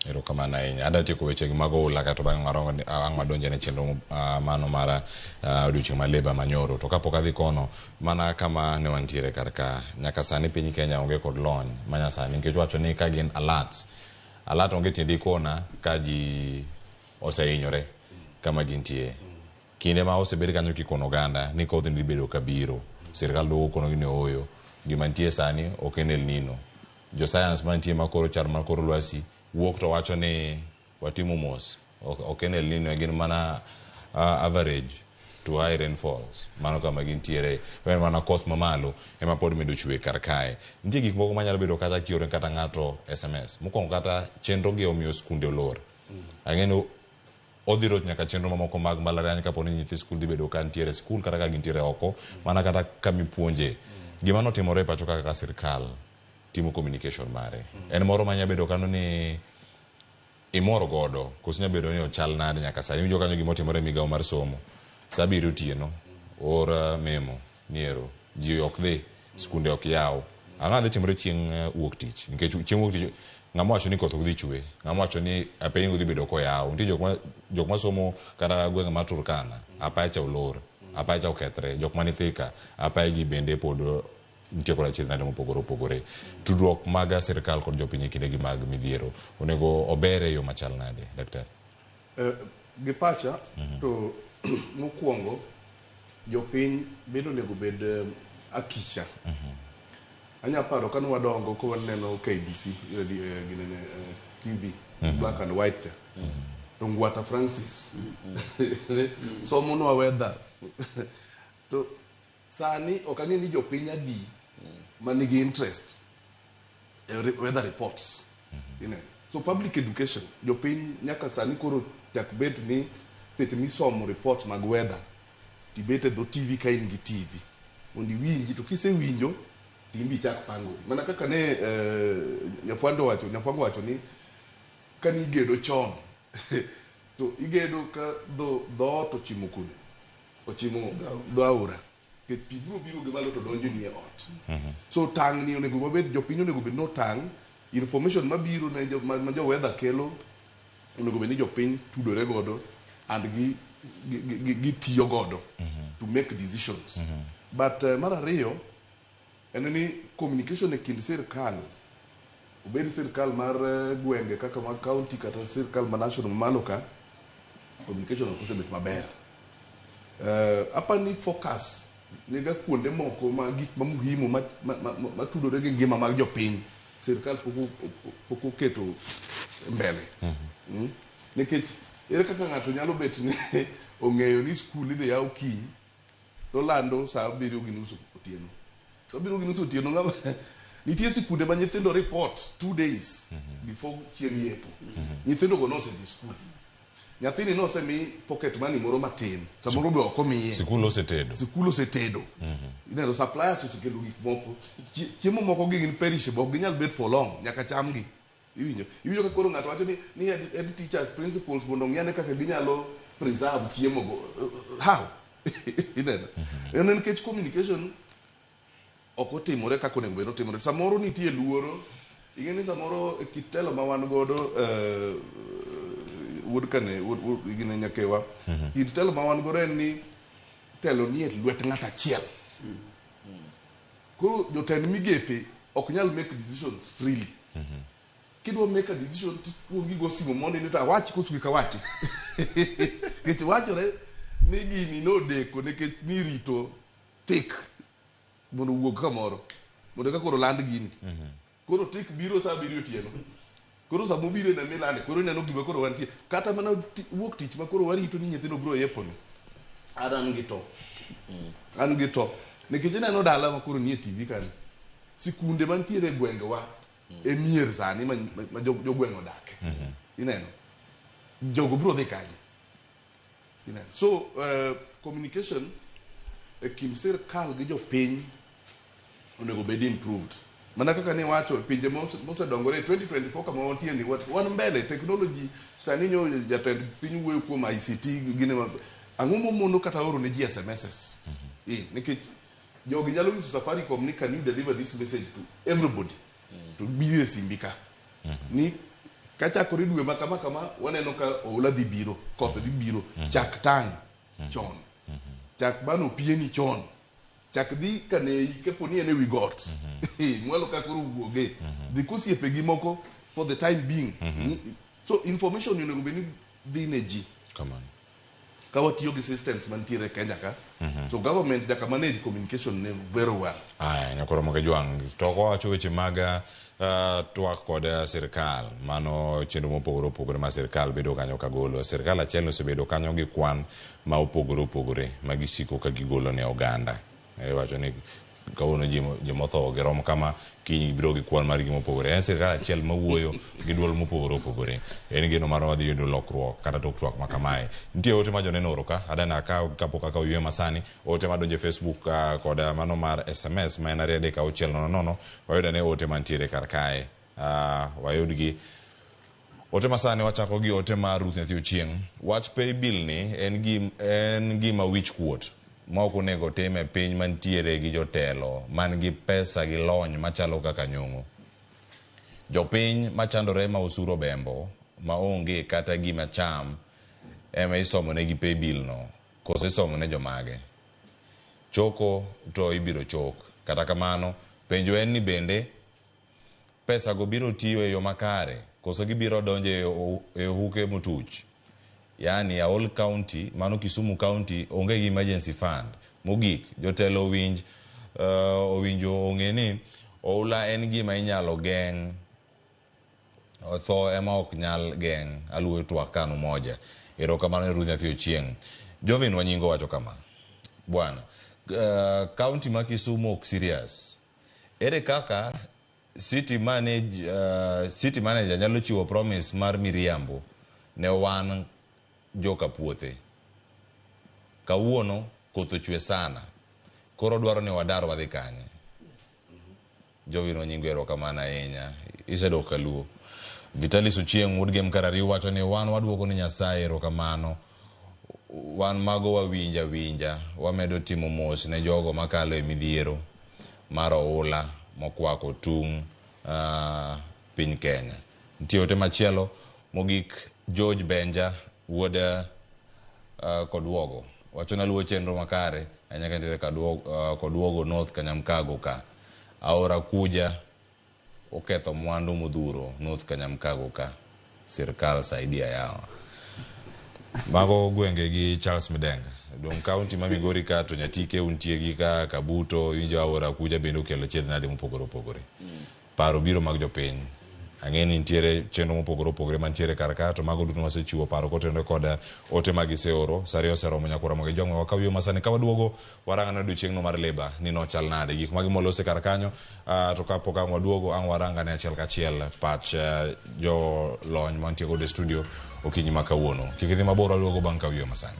Ero kamana ahinya. Ada tieko weche mag oula kata bang' marongo ang' madonjo ne chenro mano mara odiochieng' mar leba manyoro. To kapok adhi kono, mana kama ne wantiere karka nyaka sani piny Kenya onge kod lony manyasani nikech wacho ni ka gin alert onge tiende kona ka ji osehinyore kama gintie. Kinde ma osebed kanyo kikono oganda ni koth dhi bedo kabiro. Sirkal dogo kono gine oyo. Gima nitie sani ok en El Nino. Jo science mantie makoro chal makoro lwasi wuok to wacho ni watimo mos. Ok en El Nino, gin mana average to high rainfalls. Mano kama gintiere. Wen mana koth mamalo ema pod medo chwe kar kae. Nitie gik moko manyalo bedo kata kiore kata ng'ato SMS. Mokwongo kata chenro gi omiyo skunde olor. Ang'eno odhiro nyaka chenro mamoko mag mbalariany kapo ni nyithi skul dhi bedo ka ntiere skul kata ka gintiere oko mana kata kama ipuonje. Gima notimore pacho kaka sirkal timo communication mare. En moro manya bedo kano ni imoro godo koso nya bedo ni ochal nade nyaka sani. Winjo kanyo gima otimore migawo mar somo. Sabiro otieno ora memo niero ji ok dhi skunde ok yaw. Ang'o dhi timore chieng' wuok tich nikech chieng' wuok tich ng'ama wacho ni koth ok dhi chwe, ng'ama wacho ni apeny dhi bedo koyaw. Nitie jok ma somo kata gweng' mar Turkana apacha olor, apacha okethre, jok mani Thika apaye gi bende pod nitie koda achiedh nade mopogore opogore. Tudruok mag sirkal kod jopiny e kinde gi mag midhiero onego obere yo machal nade, daktari? Gi pacha to mokwongo jopiny bedo onego bed akicha. Anya paro kanu wadongo ko waneno KBC ginene TV black and white to Ngwata Francis somo no weather to sani okang'e ni jopiny adi manigi interest weather reports. So public education jopiny nyaka sani koro tak bet ni seche misomo report mag weather tibete do TV ka in gi TV mondi winji to kisewinjo timbi chak pangori. Mana kaka ne nyafwango wacho ni kani igedo chon to igedo ka do to chimo kune ochimo do aora ke pi biro gi malo to donjo ni e ot. So tang ni onego babed jopiny onego bed no tang information mabiro ne jo weather kelo onego bed ni jopiny tudore godo and gi tiyo godo to make decisions. But mar ariyo en ni communication e kind sirkal obed sirkal mar gwenge kaka mag county kata sirkal ma national malo ka communication ok osebet maber. Apani focus nega kuonde moko ma gik ma muhimu ma tudore gi ngima mag jopiny sirkal pok oketo mbele. Nikech ere kaka ng'ato nyalo bet ni ong'eyo ni skul idhi yaw kiny to lando saa 7:30 otieno. So biro ginusu tieno ngama nitie sikunde ma nyithindo report 2 days before chieng' yepo. Nyithindo go nose di skul. Nyathini nose mi pocket money moro matin. Samoro be ok omiye. Sikul osetedo. Ineno suppliers osekelo gik moko. Chiemo moko gin perishable ok ginyal bet for long nyaka cham gi. Iwinjo ka koro ng'ato wacho ni head teachers principals mondo ng'iyane kaka ginyalo preserve chiemo go. How? Ineno. En nikech communication ok otimore kaka onego bed otimore. Samoro nitie luoro. Ing'eni samoro kitelo ma wan godo wuod gine nyakewa. Kitelo ma wan godo en ni telo ni e lwet ng'ato achiel. Koro jotend migepe ok nyal make decisions freely. Kidwa make a decision tipuongi go simo mondo ni to awachi kosugi ka wachi. Kech wachore ni gini nodeko nikech ni rito tik mondo wuog kamoro mondo ka koro land gini koro tik biro saa 7 otieno koro saa mobire na milane koro neno gima koro wantie kata mana wuok tich ma koro warito ni nyithindo bro yeponi an gi to nikech neno dala ma koro nie TV kan sikunde mantiere gwenge wa e mier sani ma jogweng' odake. Ineno jogo bro dhi kaje. Ineno so communication e kind sirkal gi jopiny onego bed improved. Mana kaka ni wacho pinje mosedongore 2024 kama wantie ni wan mbele technology sani nyo jatend piny wuoyo kuom ICT gine ang'o mondo kata oro ne ji SMSs. Nikech jogi nyalo nyiso Safaricom ni can you deliver this message to everybody to bilie simbika ni kachakore dwe ma kama waneno ka oula dhi biro koth dhi biro chak tang chon chak bano pieni chon chak dhi kanei kaponi ene wi got mwalo kakoro wuoge dhi kosiepe gi moko for the time being so information onego beni dhi ne ji kawatiyo gi systems mantiere Kenya ka so government jaka manage communication ne very well nyakoro moke jwang to ko wacho weche mag twak kod sirkal mano chenro mopogore opogore ma sirkal bedo kanyo ka golo sirkal achiel osebedo kanyo gi kwan ma opogore opogore ma gisiko ka gigolo ne oganda wacho ni kawono ji motho gi rom kama kiny biro gi kwan mar gimo opogore en sirkal achiel mawuoyo gi duol mopogore opogore en gino mar wadhi yudo lokruok kata tok twak ma kamae nitie ote ma joneno oro ka adana kapok aka oywe masani ote ma donje Facebook kod mano mar SMS ma en 3:600 wayudo ne ote mantiere kar kae wayud gi ote masani wachako gi ote mar Ruth Nyathi Ochieng wach pay bill ni en gima wich kuot moko nego time piny mantiere gi jotelo man gi pesa gi lony machalo kaka nyongo jopiny machandore ma usuro bembo ma onge kata gima cham ema isomo ne gi pay bill no kose isomo ne jomage choko to ibiro chok kata kamano penjo en ni bende pesa go biro tiyo e yo makare koso gibiro donje e huke motuch yani Aol County mano Kisumu County onge gi emergency fund mogik jotelo owinjo ongeni oula en gima inyalo geng otho ema ok nyal geng aluwe twak kanu moja erokamano Ruth Nyathi Ochieng Jovin Wanyingo wacho kama bwana county ma Kisumu ok serious ere kaka city manager nyalo chiwo promise mar miriambo ne wan joka puothe kawuono koth ochwe sana koro dwaro ni wadaro wadhi kanye Jovin Wanyingo erokamano ahinya isedok kaluo Vitalis Ochieng Woodgame Karariu wacho ni wan waduogo ni Nyasaye erokamano wan mago winja wamedo timo mos ne jogo makalo e midhiero mar oula mokwako tung piny Kenya nitie ote machielo mogik George Benja wuod Kodwogo wacho na luwo chenro makare anyaka ntere Kodwogo North Kanyamkago ka aora kuja oketho mwandu modhuro North Kanyamkago ka sirkal saidia yao mago gwenge gi Charles Midenga dong county ma Migori ka to Nyatike untie gi ka Kabuto winjo aora kuja bendo kelo chiedh nade mopogore opogore paro biro mag jopiny ang'eni ntiere chenro mopogore opogore mantiere kar ka to mago duto wasechiwo paro kotendo kod ote magiseoro sari oseromo nyakura moge jong'e wakawiyo masani ka waduogo warang'ano odiochieng'no mar leba ni nochal nade gik magimolose kar kanyo to kapok ang' waduogo ang' warangane achiel kachiel pach jo lony mantie kod e studio okinyi ma kawuono kik idhi mabor waduogo bang' kawiyo masani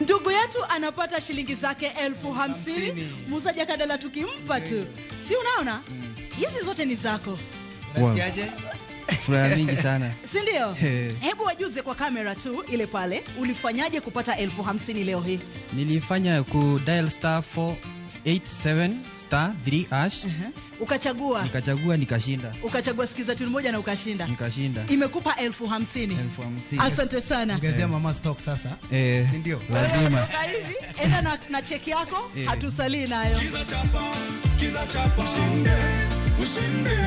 Ndugu yetu anapata shilingi zake 50,000 Musa Jakadala tukimpa tu. Si unaona? Hizi zote ni zako. Unasikiaje? Furaha mingi sana. Si ndio? Hebu wajuze kwa kamera tu ile pale. Ulifanyaje kupata 50,000 leo hii? Nilifanya ku dial star 487 star 3 hash. Ukachagua. Nikachagua nikashinda. Ukachagua sikiza tu moja na ukashinda. Nikashinda. Imekupa 50,000. Asante sana. Ongezea mama stock sasa. Si ndio? Lazima. Hivi enda na cheki yako hatusalii nayo. Sikiza chapa. Ushinde.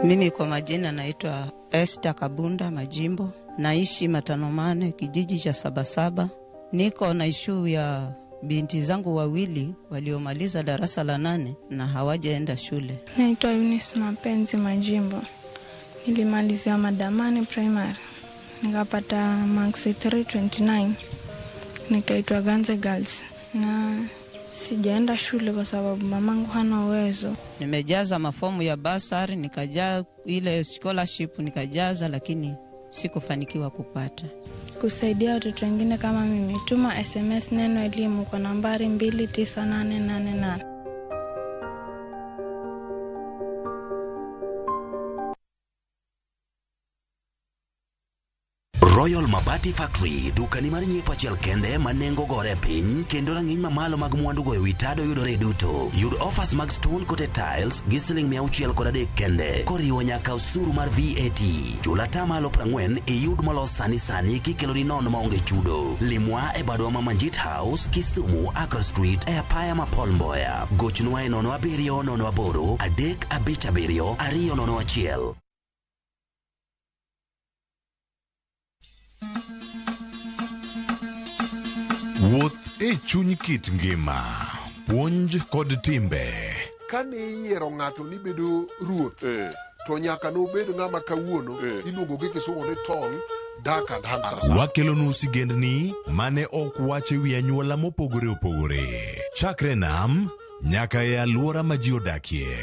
Mimi kwa majina naitwa Esther Kabunda Majimbo, naishi Matanomane, kijiji cha Sabasaba. Niko na issue ya binti zangu wawili waliomaliza darasa la 8 na hawajaenda shule. Naitwa Eunice Mapenzi Majimbo. Nilimalizia Madamani Primary. Nikapata marks 329. Nikaitwa Ganze Girls. Na Sijaenda shule kwa sababu mamangu hana uwezo. Nimejaza mafomu ya basari, nikajaa ile scholarship nikajaza, lakini sikufanikiwa kupata. Kusaidia watoto wengine kama mimi, tuma SMS neno elimu kwa nambari 29888. Royal Mabati Factory, dukani mar nyiepo achiel kende manengo gore piny, kendo rang'iny mamalo mag mwandu goyo witado yudore duto. Yud offers mag stone coated tiles gi $603 kende, koriwo nyaka osuru mar VAT. Chula tamalo 40 iyud molos sani sani kikelo ni nono maonge chudo. Limwa e badwa ma Manjit House, Kisumu, Accra Street, e apaya ma Paul Mboya. Gochnwa e 0708 357 201. Wuoth e chuny kit ngima, puonj kod timbe. Kane iyiero ng'ato ni bedo ruoth, to nyaka nobed ng'ama kawuono iluongo gi kisungu ni tall, dark and handsome. Wakelonu sigendni mane ok wache wi anyuola mopogore opogore. Chakre nam nyaka e alwora ma ji odakie.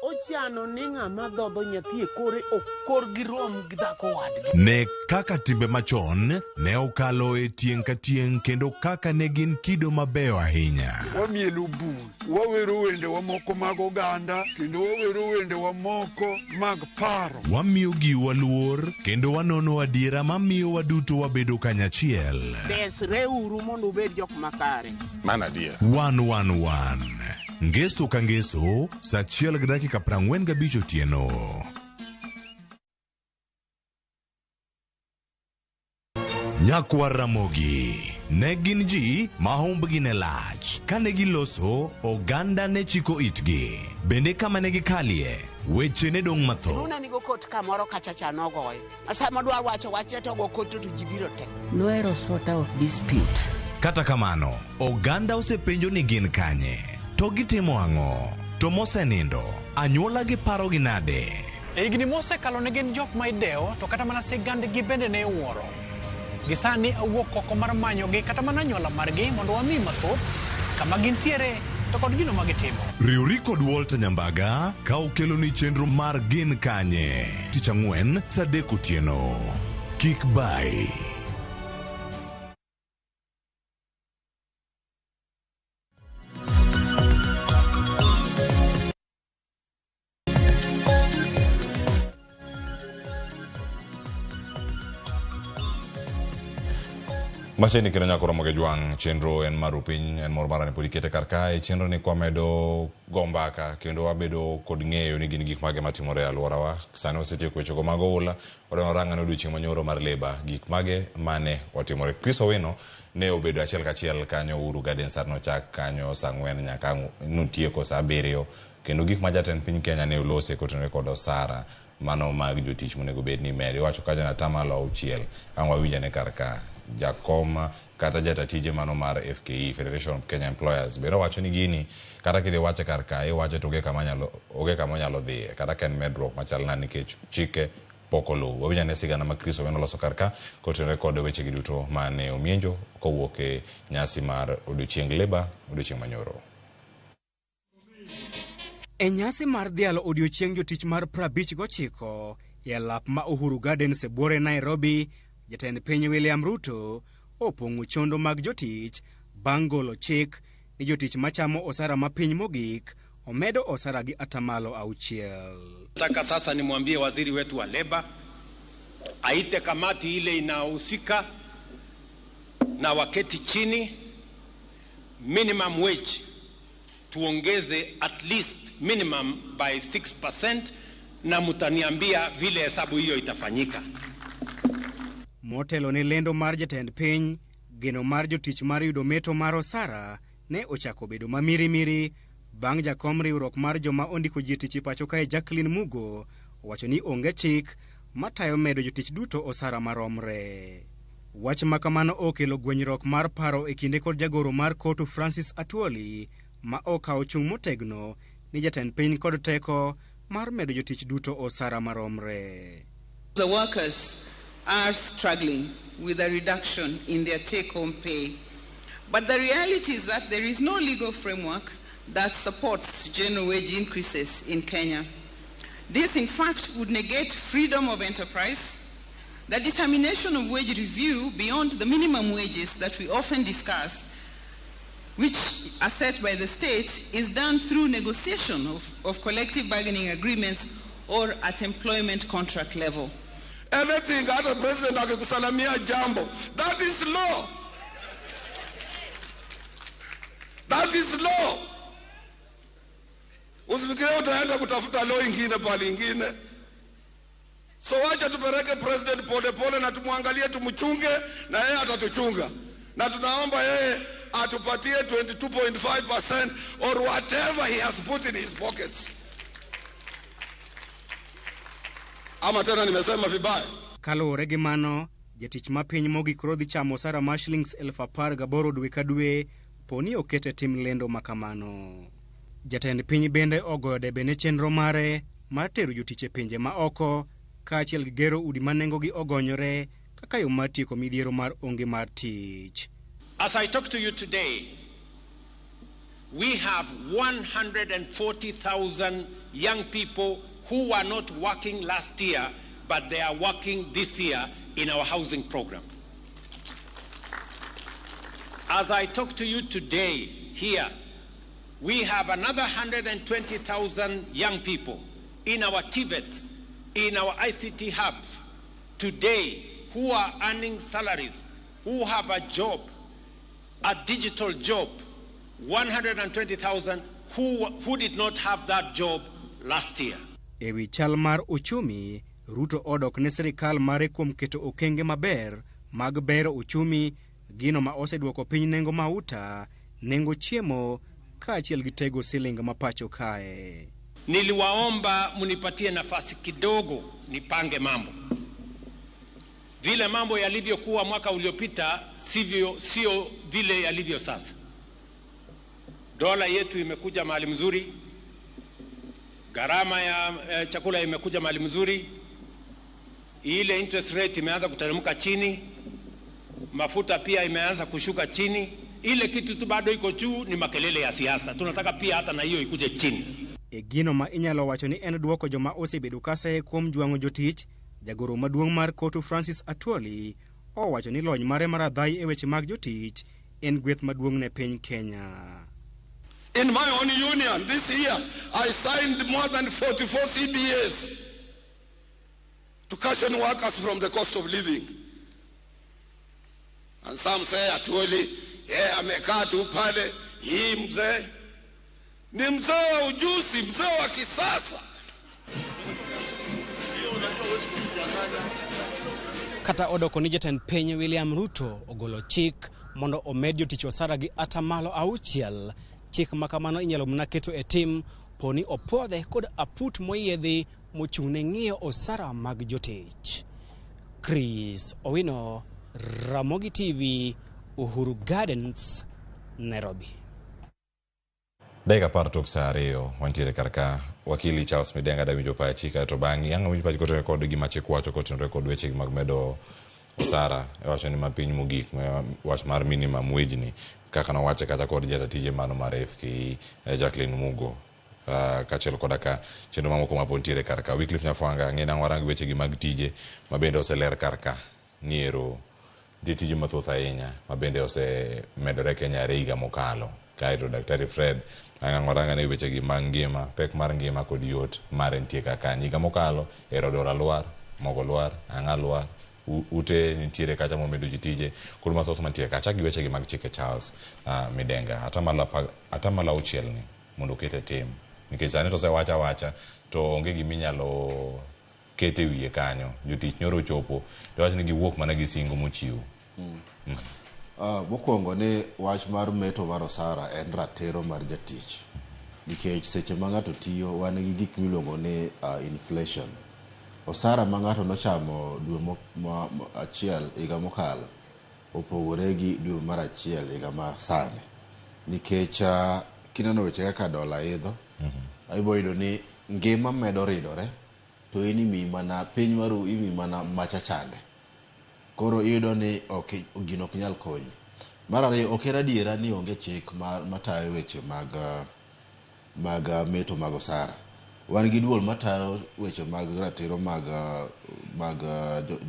Ochiano ni ng'ama dhodho nyathi e kore okor gi rom gi dhako wadgi. Ne kaka timbe machon ne okalo e tieng' ka tieng' kendo kaka ne gin kido mabeyo ahinya. Wamielo bul, wawero wende wa moko mag oganda, kendo wawero wende wa moko mag paro. Wamiyo giwa luor kendo wanono adiera mamiyo waduto wabedo kanyachiel. Desre uru mondo ubed jok makare. Mana adier. 111. Ngeso ka ngeso, saa 1:45 otieno. Nyakwa Ramogi ne gin ji ma humbgi ne lach. Kane giloso, oganda ne chiko itgi. Bende kama ne gikalie, weche ne dong' matho. Luna nigo kot kamoro kachacha nogoye. Asama dwar wache to go kot to jibiro te. Noero sort out dispute. Kata kamano, oganda osepenjo ni gin kanye. To gitimo ang'o? To mosenindo, anyuola gi paro gi nade? E higni mosekalo ne gin jok ma idewo, to kata mana sigandgi bende ne iwuoro. Gisani awuok oko mar manyogi kata mana anyuola margi mondo wami mathoth kama gintiere to kod gino ma gitimo. Riwri kod Walter Nyambaga ka okelo ni chenro mar gin kanye. Tich Ang'wen, saa 3 otieno. Kik bai. Macheni kina nyako Ramogi Jwang, chenro en maru piny, en mor marane podi kete karkae. Chenro ni kwa medo gombaka, kendo wabedo kod ng'eyo ni gin gik mage matimore alworawa. Sani wasetieko weche go mag oula, wadwaro rang'ane odiochieng' manyoro mar leba, gik mage mane watimore. Chris Owino ne obedo achiel kachiel kanyo Uhuru Gardens sar nochak kanyo saa 4 nyaka notieko saa 7, kendo gik ma jatend piny Kenya ne olose kotenore kod osara mano mag jotich monego bed ni meri. Wacho kanyo na tamalo 6 ang' wawinjane karka. Jakom kata jatatije mano mar FKE, Federation of Kenya Employers, bero wacho ni gini kata kide wache karka wache toge kama nyalo dhi kata ken medruok machal na nikech chike pokolo. Wawinjane sigana ma Chris Owino loso karka kotenore kod weche gi duto mane omienjo kowuok e nyasi mar odiochieng' leba, odiochieng' manyoro. E nyasi mar dhialo odiochieng' jotich mar 59 e lap ma Uhuru Gardens e buore Nairobi, jatend piny William Ruto opong'o chondo mag jotich bang' golo chik ni jotich machamo osara mapiny mogik omedo osara gi atamalo 6. Nataka sasa nimwambie waziri wetu wa leba aite kamati ile inahusika na waketi chini, minimum wage tuongeze at least minimum by 6%, na mutaniambia vile hesabu hiyo itafanyika. Motelo ne lendo mar jatend piny, geno mar jotich mar yudo meto mar osara ne ochako bedo mamiri bang' jakom riwruok mar joma ondiko ji tich pacho kae Jacqueline Mugo wacho ni onge chik matayo medo jotich duto osara maromre. Wach makamano okelo gwenyruok mar paro e kinde kod jagoro mar kotu Francis Atwoli ma okawo chung' motegno ni jatend piny kod teko mar medo jotich duto osara maromre. The workers are struggling with a reduction in their take-home pay. But the reality is that there is no legal framework that supports general wage increases in Kenya. This, in fact, would negate freedom of enterprise. The determination of wage review beyond the minimum wages that we often discuss, which are set by the state, is done through negotiation of collective bargaining agreements or at employment contract level. Anything hata president akikusalamia jambo, that is law. That is law. Usifikirie utaenda kutafuta law ingine pale ingine. So wacha tupeleke president pole pole na tumwangalie, tumchunge na yeye atatuchunga. Na tunaomba yeye atupatie 22.5% or whatever he has put in his pockets. Ama tena nimesema vibaya. Kaluwore gi mano, jatich ma piny mogik rodhi chamo osara ma shillings 18,000 dwe ka dwe poni okete tim lendo makamano. Jatend piny bende ogoyo debe ne chenro mare mar tero jotich e pinje ma oko kaachiel gi gero udi ma nengogi ogonyore kaka yo mar tieko midhiero mar onge mar tich. As I talk to you today, we have 140,000 young people who were not working last year, but they are working this year in our housing program. As I talk to you today here, we have another 120,000 young people in our TVETs, in our ICT hubs today who are earning salaries, who have a job, a digital job, 120,000 who did not have that job last year. Ewi chal mar uchumi, Ruto odok ne sirikal mare kuom keto okenge maber mag bero uchumi, gino ma oseduoko piny nengo mauta, nengo chiemo, kaachiel gi tego siling mapacho kae. Niliwaomba munipatie nafasi kidogo nipange mambo. Vile mambo yalivyokuwa mwaka uliopita sio vile yalivyo sasa. Dola yetu imekuja mahali mzuri, gharama ya chakula imekuja mahali mzuri, ile interest rate imeanza kuteremka chini, mafuta pia imeanza kushuka chini. Ile kitu tu bado iko juu ni makelele ya siasa. Tunataka pia hata na hiyo ikuje chini. E gino ma inyalo wacho ni en duoko joma osebedo kasaye kuom jwang'o jotich, jagoro maduong' mar Kotu Francis Atwoli owacho ni lony mare mar adhai e weche mag jotich en gweth maduong' ne piny Kenya. In my own union this year, I signed more than 44 CBAs to cushion workers from the cost of living. And some say Atwoli, amekaa tu pale, hii mzee ni mzee wa ujuzi, mzee wa kisasa. Kata odoko ni jatend piny William Ruto ogolo chik mondo omed jotich osara gi atamalo 6, chik makamano inyalo mna keto e tim poni opodhe kod aput moyiedhi mochung'ne ng'iyo osara mag jotich. Chris Owino, Ramogi TV, Uhuru Gardens, Nairobi. Dakika 10 tok saa 2 wantiere karka wakili Charles Midenga da winjo pa chika to bangi anga winjo pa koto kod gima chik wacho kotenore kod weche mag medo osara e wacho ni mapiny mogik wach mar minimum wage ni kaka no wache kata kod jatije mano mar FKE Jacqueline Mugo kachel kodaka chenro mamoko mapontiere karka Wycliffe Nyafwanga ng'ena warang weche gi mag tije mabende oseler karka niero tije mathoth ahinya mabende ose medore Kenya reiga mokalo kaito Daktari Fred ang'oranga ne weche gi mag ngima, pek mar ngima kod yot mar entie kaka nyiga mokalo erodora lwar, mogo lwar, anga lwar, ute nitiere kacha momedo jitije kod mathoth mantie kacha gi weche gi mag chike Charles Midenga atamala uchiel ni mondo kete tim nikech sani to se wacha to onge gi minyalo kete wiye kanyo jotich nyoro chopo to wach ni giwuok mana gi singo mochiw. Mokwongo ne wach mar meto mar osara en ratiro mar jatich nikech seche ma ng'ato tiyo wan gi gik miluongo ni inflation. Osara ma ng'ato nochamo dwe achiel higa mokalo opogore gi dwe mar achiel higa ma sani nikech kineno weche kaka dola idho iboyudo ni ngima medo ridore to in imi mana piny maru imi mana machachande koro iyudo ni gino ok nyal konyi. Mar ariyo, ok en adiera ni onge chik matayo weche mag meto mag osara. Wan gi duol matayo weche mag ratiro mag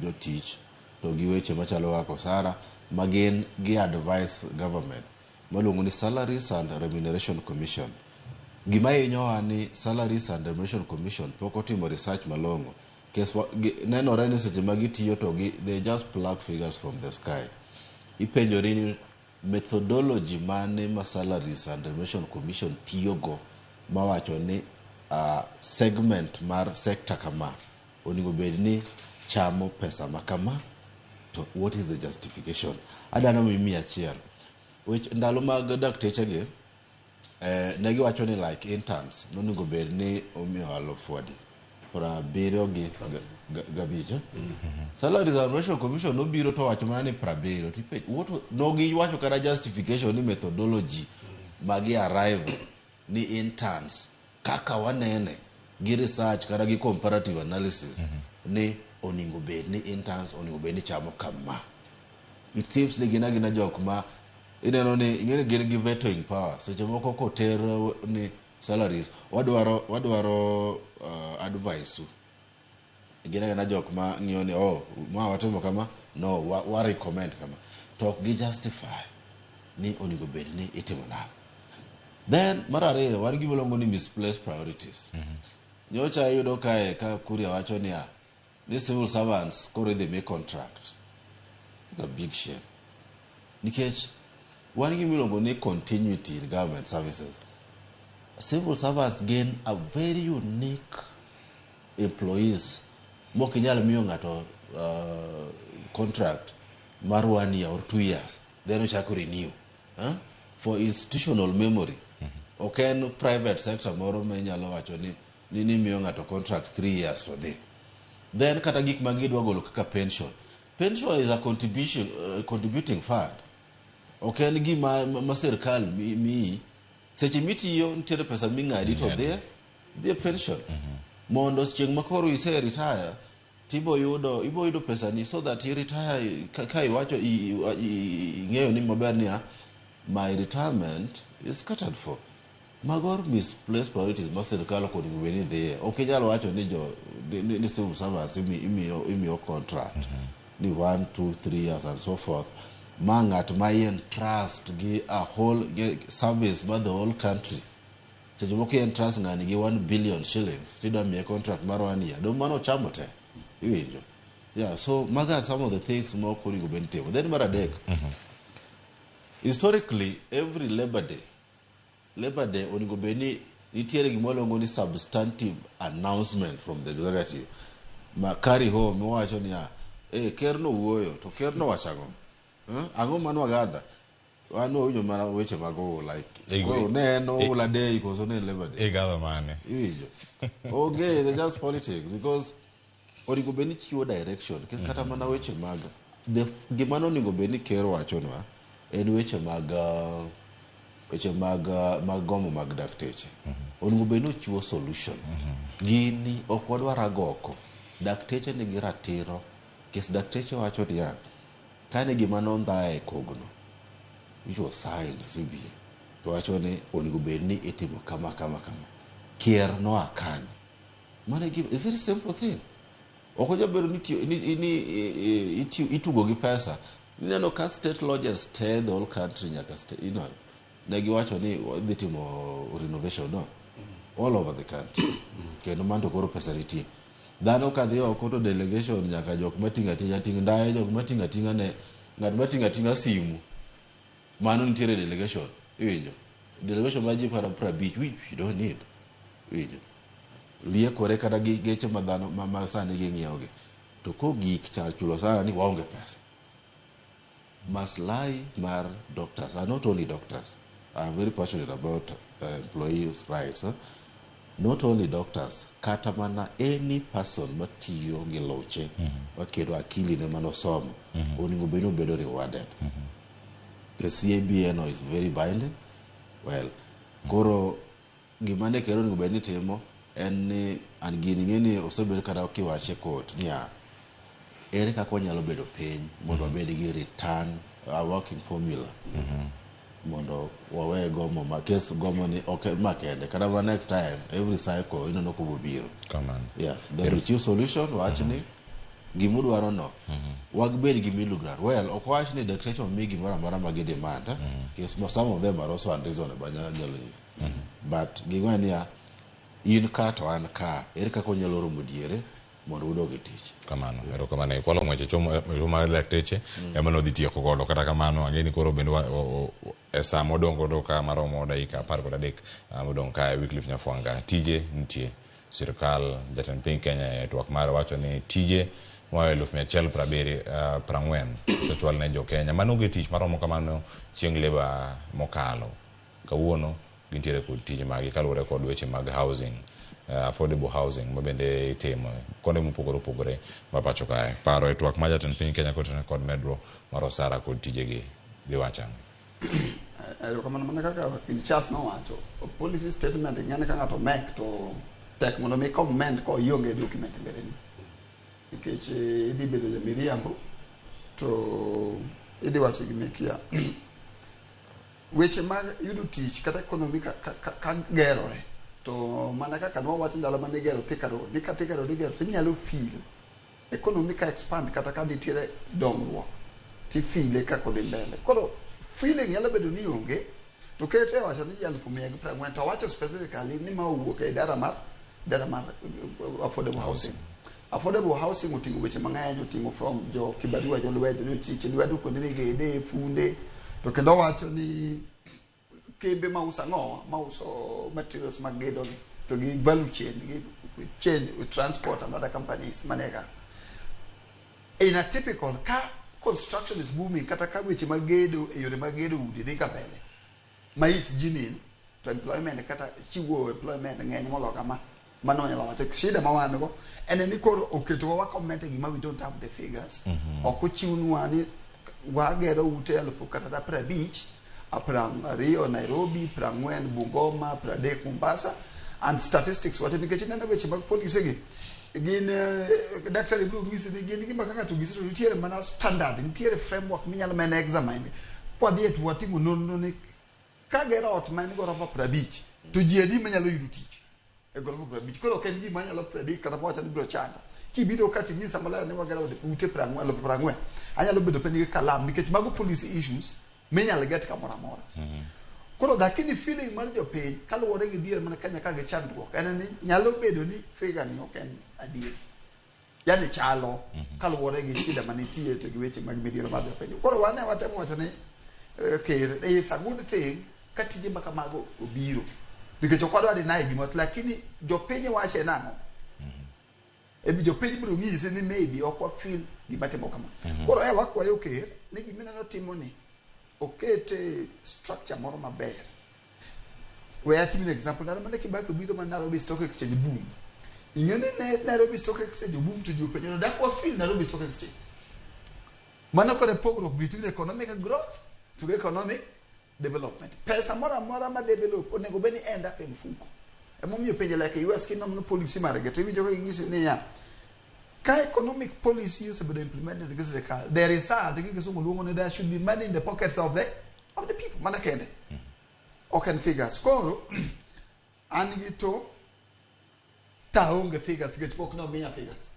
jotich to gi weche machalo kaka osara magin gi advice government maluongo ni Salaries and Remuneration Commission. Gima hinyowa ni Salaries and Remuneration Commission pok otimo research malong'o. Nenore ni seche ma gitiyo to they just plug figures from the sky. Ipenjori ni methodology mane ma Salaries and Remuneration Commission tiyogo mawacho ni segment mar sector kama onego bed ni chamo pesa makama, to what is the justification? Adano mimi achiel which ndalo mag dakteche gi negi wacho ni like interns nonego bed ni omiyo 70,000 Salaries and Remuneration Commission nobiro to wacho mana ni 70. Nogi wacho kara justification ni methodology magi arrive ni interns kaka wanene gi research kara gi comparative analysis ni onego bed ni interns onego bed ni chamo kama. It seems ni gina jok ma ineno ni ingene gin gi vetoing power. Seche moko koter ni salaries wadwaro advice. Gina jok ma ng'iyo ni ma watimo kama, no wa recommend kama. To gi justify ni onego bed ni itimo na. Then mar ariyo wan gima luongo ni misplaced priorities. Nyocha yudo kae ka Kuria wacho ni the civil servants kore they make contract. It's a big shame. Nikech wan gima luongo ni continuity in government services. Civil servants gain a very unique employees. Mokinyal miyo ngato contract mar 1 year or 2 years. Then ochako renew. For institutional memory. Okay, private sector moro menyalo wacho ni miyo ngato contract 3 years to dhi. Then kata gik magidwa golo kaka pension. Pension is a contributing fund. Okay, en gima serikal mi seche mitiyo nitiere pesa ming'adi to dhi pension. Mondo chieng' makoro ise retire ibo yudo pesa ni so that you retire ka iwacho ing'eyo ni maber ni my retirement is catered for. Magor misplaced priorities ma serikal kod gubeni dhiye. Ok inyalo wacho ni ni civil servants imiyo contract ni 1, 2, 3 years and so forth. Mangat mayen trust gi a whole service by the whole country. Seche moko yen trust ngani gi 1 billion shillings. Tidwa miye contract mar 1 year. Do mano chamo te. Iwinjo. Yeah, so maga some of the things more kod gubeni timo. Then mar adek. Historically, every Labor Day onego beni nitiere gima luongo ni substantive announcement from the executive. Ma carry home wacho ni ker no wuoyo to ker no wachago. Ang'o mano agadha. Wano winjo mana weche mago like ne no ula day because on Labor Day. Gather mane. Winjo. Okay, they just politics because onego beni chiwo direction. Kes kata mana weche mag gima no onego beni ker wacho no en weche mag gomo mag dakteche. Onego bed ni ochiwo solution. Gini ok wadwar agoko. Dakteche nigi ratiro. Kes dakteche wacho ni kane gima nondhaye kogno which was signed CBA to wacho ni onego bed ni itimo kama. Kier no akany. Mane a very simple thing. Ok ojabedo ni itugo gi pesa. Nino ka state lodges stay the whole country nyaka negi wacho ni dhi timo renovation no all over the country. Kendo mando koro pesa nitie. Dhano ka dhi oko to delegation nyaka jok matinga ndaye jok matinga ne ng'at matinga simu. Mano nitiere delegation. Iwinjo. Delegation ma ji para 50 which you don't need. Iwinjo. Lie kore kata geche madhano ma sani ging'iewogi. To ko gik chal chulo sana ni waonge pesa. Maslahi mar doctors are not only doctors. I'm very passionate about employees' rights. Not only doctors, kata mana any person matiyo gi loche makero akili ne manosomo onego bedo rewarded. The CABN is very binding. Well, koro gimane kero onego bed ni timo en ni an gini ng'eni osebedo kata kiwache court niya ere kaka wanyalo bedo piny mondo wabed gi return a working formula mondo wawe gomo ma kes gomo ni okay makende kada next time every cycle ino no kubiro come on yeah the reach solution wachni gimudwaro no wagbed gi middle well okwach ni dictation mi gimara mara magi demand kes some of them are also unreasonable but gingwania in ka to an ka ere ka konyalo romo diere mondo udog e tich kamano ero kamano kwalo mweche chomo ma lakteche ema no dhitiyo kogodo kata kamano angeni koro bendo e saa modongo do ka maromo dakika 13 modong ka Wycliffe Nyafwanga tije nitie sirkal jatend piny Kenya twak mar wacho ni tije moa 1170 sechwal ne jo Kenya mano ge tich maromo kamano chieng' leba mokalo kawuono gintiere kod tije magi kaluwore kod weche mag housing affordable housing mabende itimo konde mopogore mapacho kae paro e twak ma jatend piny Kenya kod medro mar osara kod tijegi diwachano kamano mana kaka in Charles no wacho policy statement ngane ka ngato make to tek mondo mi comment ko ionge document mbele ni nikech idi bedo ya miriambo to idi wacho gi mekia weche mag yudo tich kata economy ka gerore to mana kaka no wacho ndalo mane gero Thika Road ni ka Thika Road gero tinyalo feel economy ka expand kata ka nitiere dongruok ti feel ka kodhi mbele koro feeling yalo bedo ni onge to kete wacho ni 1140 to wacho specifically ni ma owuok e dara mar affordable housing utingo weche mang'eny utingo from jo kibarua jo lwedo jo chiche lwedo kuonde migede funde to kendo wacho ni kembe mauso materials mag gedo to gi value chain transport and other companies manega in a typical ka construction is booming kata ka weche mag gedo e yore mag gedo udi dhi kabele mais jinin to employment kata chiwo employment ng'eny moloka mano nyalo wacho shida ma wan go en ni koro oketo wa comment gima we don't have the figures okuchiwnwa ni wa gero ute 1050 Rio Nairobi 40 Bungoma 30 Mombasa and statistics wacho nikech neno weche mag police gi gin Dr. Ibru gisi ni gin gima kaka to gisi nitiere mana standard nitiere framework minyalo mena examine kwa dhi tu watimo nonno ni ka gero ot man go roba 50 to jiedi manyalo yudo tich e goro 50 koro ken gi manyalo predict kata wacho ni bro chanda kibido kati ni samala ne wagero ute 40 anyalo bedo penye kalam nikech mago policy issues menyalo get kamora mora koro lakini feeling mar jo piny kaluwore gi dhier mana Kenya ka gichandruok en ni nyalo bedo ni figure ni ok en adier yani chalo kaluwore gi shida manitie to gi weche mag midhiero mar jo piny koro wane watemo wacho ni ker is a good thing katije mbaka mago obiro nikech okwadwa deny gimot lakini jo piny wache nang'o ebi jo piny biro ng'isi ni maybe okwa feel gimatimo kama koro wakwayo ker ni gimineno timo ni okete structure moro maber we atimi an example na mane Kibaki biro man Nairobi Stock Exchange boom ingene ne Nairobi Stock Exchange boom to jope no dakwa feel Nairobi Stock Exchange mana ko pogro between economic growth to economic development pesa mora ma develop onego beni end up in fuko emomiyo penje like US kino policy mare gete winjo ko ingisi ne ya ka economic policy is being implemented because there is there should be money in the pockets of the people manakende oken figures koro anigito taonge figures get folk no me figures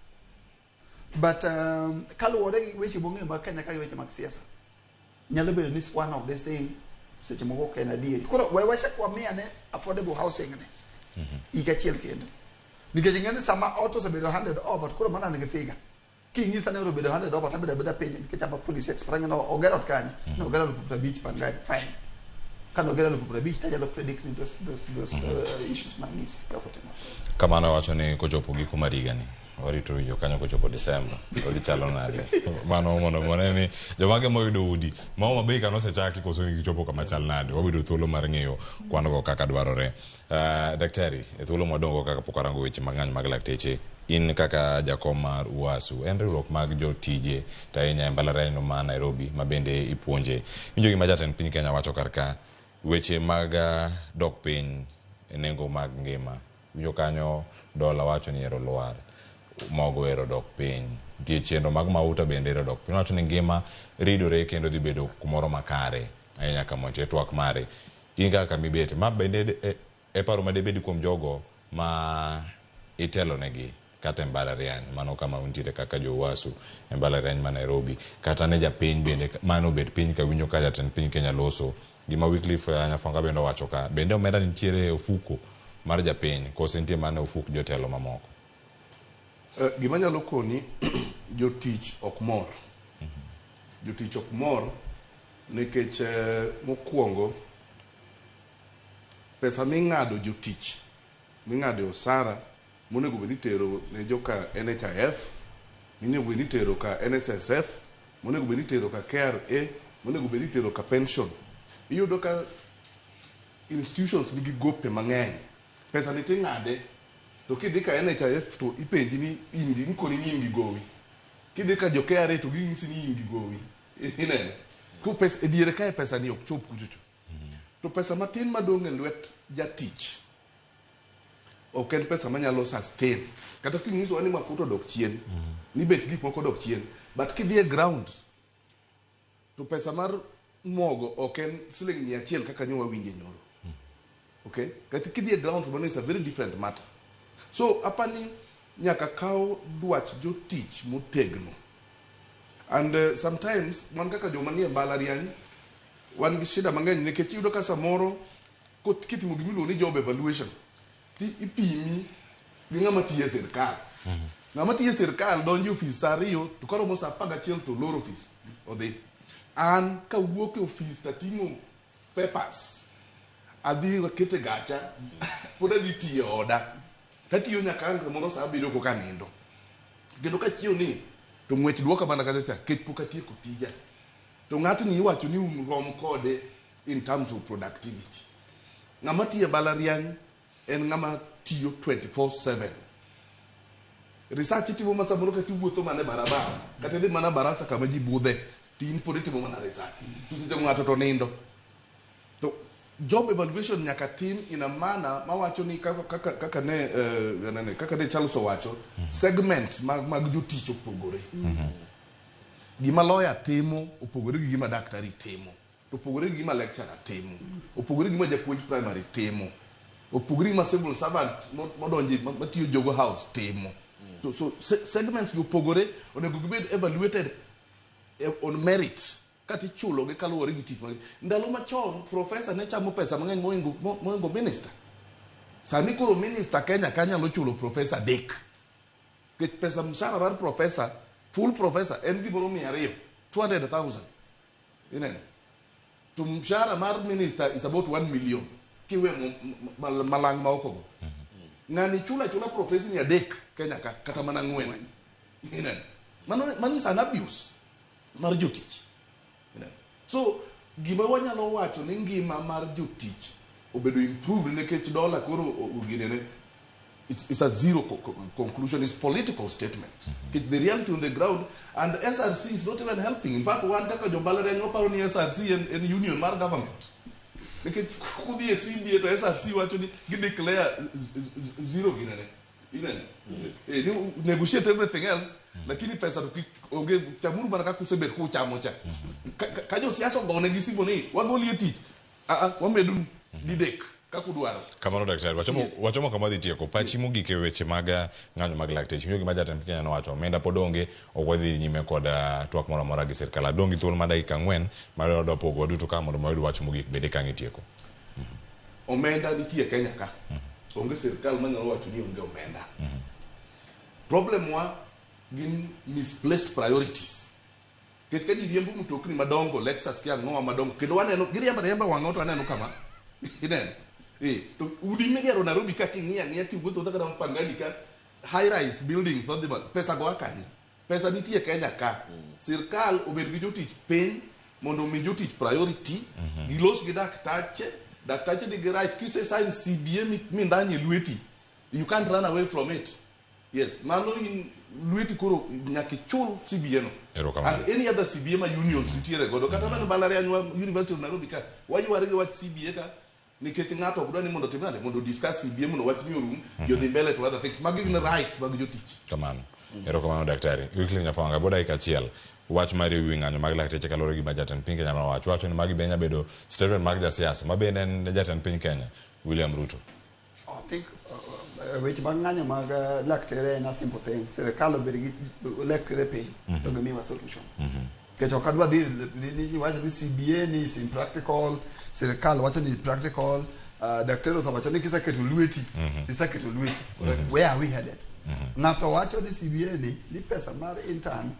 but kaluwore weche bonge ma Kenya ka weche mag siasa nyalo bedo ni one of this thing seche moko Kenya die koro we washa kwa me ne affordable housing ne igachiel kendo nikech ngene sama auto osebedo handed over koro mana nige figure kingisa ne obedo handed over tabeda piny nikech ama police express no ogero kanya no ogero 50 pangai fine kana ogero 50 tajalo predict ni those issues magnisi kamano wacho ni kochopo giko mariga ni warito yo kanyo kochopo December odhi chalo nade mano mono ni jomage moyudo udi maoma bei kano sechaki koso gichopo kama chal nade wabido thuolo mar ng'eyo kwano go kaka dwarore daktari e thuolo modongo kaka pokarango weche mang'any mag lakteche in kaka jakom mar UASU en riwruok mag jotije tainya mbalariany no ma Nairobi mabende ipuonje winjo gi majatend piny Kenya wacho karka weche mag dok piny nengo mag ngima winjo kanyo dola wacho ni ero lwar mogo ero dok piny, nitie chenro mag mauta bende ero dok piny. Wacho ni ngima ridore kendo dhi bedo kumoro makare ahinya ka montie twak mare. In kaka mibete ma bende e paro madebedi kuom jogo ma itelo negi kata mbalariany mano kama untiere kaka jowasu mbalariany ma Nairobi kata ne japiny bende mano bet piny ka winjo ka jatend piny Kenya loso gima Wycliffe Nyafonga bende wacho ka bende omenda nitiere ofuko mar japiny kose nitie mana ofuko jotelo mamoko. Gima nyalo koni jotich ok mor. Jotich ok mor nikech mokwongo pesa ming'ado jotich ming'ado osara monego bed itero ne joka NHIF, monego bed itero ka NSSF, monego bed itero ka KRA, monego bed itero ka pension. Iyudo ka institutions nigi gope mang'eny, pesa ni ting'ade to kidhi ka NHIF to ipenji ni in koni ni in gi gowi, kidhi ka jo KRA to ging'isi ni in gi gowi. Ineno ku pesa ediere ka pesa ni ok chop kucho. To pesa matin madong' e lwet jatich ok en pesa manyalo sustain. Kata kinyiso ni mafuta dok chien, ni bet gik moko dok chien, but kidhi e ground to pesa mar mogo ok en siling 100 kaka nyowa winje nyoro. Okay? Kata kidhi e ground to is a very different matter. So apani nyaka kaw dwach jotich motegno. And sometimes man kaka joma nie mbalariany wan gi shida mang'eny nikech iyudo ka samoro kitimo gimiluongo ni job evaluation ti ipimi gi ng'ama tiyo e sirkal. Ng'ama tiyo e sirkal donjo e ofis saa 2 to koromo saa 11 to loro ofis odhi. An kawuok e ofis tating'o papers adhi kete gacha pod adhi tiyo oda tatiyo nyaka samoro saa 7 koka nindo kendo ka chiyo ni to ng'wech duoka mana kacha kech pok atieko tija. To ng'atni iwacho ni rom kode in terms of productivity. Ng'ama tiyo balariany en ng'ama tiyo 24/7. Research itimo ma samoro ka tiwuotho mana e barabara kata dhi mana barasa kama ji budhe tin pod itimo mana research. To seche ng'ato to nindo. To job evaluation nyaka tim ina mana mawacho ni kaka ne Charles owacho segment mag jotich opogore. Gima lawyer timo opogore gi gima daktari timo, opogore gi gima lecturer timo, opogore gi gima japuonj primary timo, opogore gi gima civil servant modonji matiyo jogo house timo. So segments gi opogore onego gibed evaluated on merit kati chulo gi kaluwore gi tich. Ndalo machon professor ne chamo pesa mang'eny moingo minister. Sani koro minister Kenya kanyalo chulo professor dek. Ke pesa mshahara mar professor full professor en gimoro 200,000. Inene. To mshahara mar minister is about 1 million. Kiwe malang maokogo. Ngani chula professor ni adek Kenya kata mana 4. Inene. Mano is an abuse mar jotich. Inene. So gima wanyalo wacho ni ngima mar jotich obedo improve nekech dola koro ugirene. It's a zero conclusion. It's political statement. It's the reality on the ground, and SRC is not even helping. In fact, one taka jombalariany oparo ni SRC and union mar government. Because kudhi e CBA to SRC wacho ni gi declare zero ginene. Inene. Negotiate everything else, lakini pesa to onge chamuru mana ka kusebet ku chamo cha. Ka jo siasa gone gi sibo ni wagoli e tich. Wamedun didek. Kamano daktari, wachomo kama dhi tieko pachi mogik e weche mag ng'anyo mag lakteche. Winjo gima jatend Kenya nowacho omenda pod onge ok wadhi nyime kod twak moro amora gi sirkal. Adong' gi thuolo mar dakika 4 mar wado pogo duto ka mondo wayud wach mogik bende ka ng'itieko. Omenda nitie Kenya ka. Onge sirkal manyalo wacho ni onge omenda. Problem wa gin misplaced priorities. Ket ka ji riembo mtokni madongo Lexus kia ng'owa madongo kendo waneno giriemba wang'o to aneno kama. Inene. To udi megero Nairobi ka king'iya kiwuotho kata Pangani ka high rise buildings pesa go akanye. Pesa nitie Kenya ka. Sirkal obed gi jotich piny mondo mi jotich priority gilos gi daktache di right kise sign CBA mindanye lweti. You can't run away from it. Yes, mano in lweti koro nyaki chul CBA no. And any other CBA ma unions nitiere godo kata mana balariany wa University of Nairobi ka wayuare gi wach CBA ka nikech ng'ato ok dwa ni mondo timnade mondo discuss CBA mondo wach ni orum jodhi mbele to other things magi gin rights mag jotich. Kamano. Erokamano daktari. Wycliffe Nyafwanga boda ikachiel. Wach mar wi ng'anyo mag lakteche kalore gi jatend piny Kenya wacho ni magi benya bedo statement mag jasiasa ma bende en jatend piny Kenya William Ruto. I think which mag ng'anyo mag laktere na simple thing. Serikal obed gi lekre piny to gimiwa solution. Kecho kadwa dhi ni wacho ni CBA ni is impractical, serikal wacho ni practical, daktari wacho ni kisaketo lweti, tisaketo lweti. Where are we headed? Ng'ato wacho ni CBA ni pesa mar intern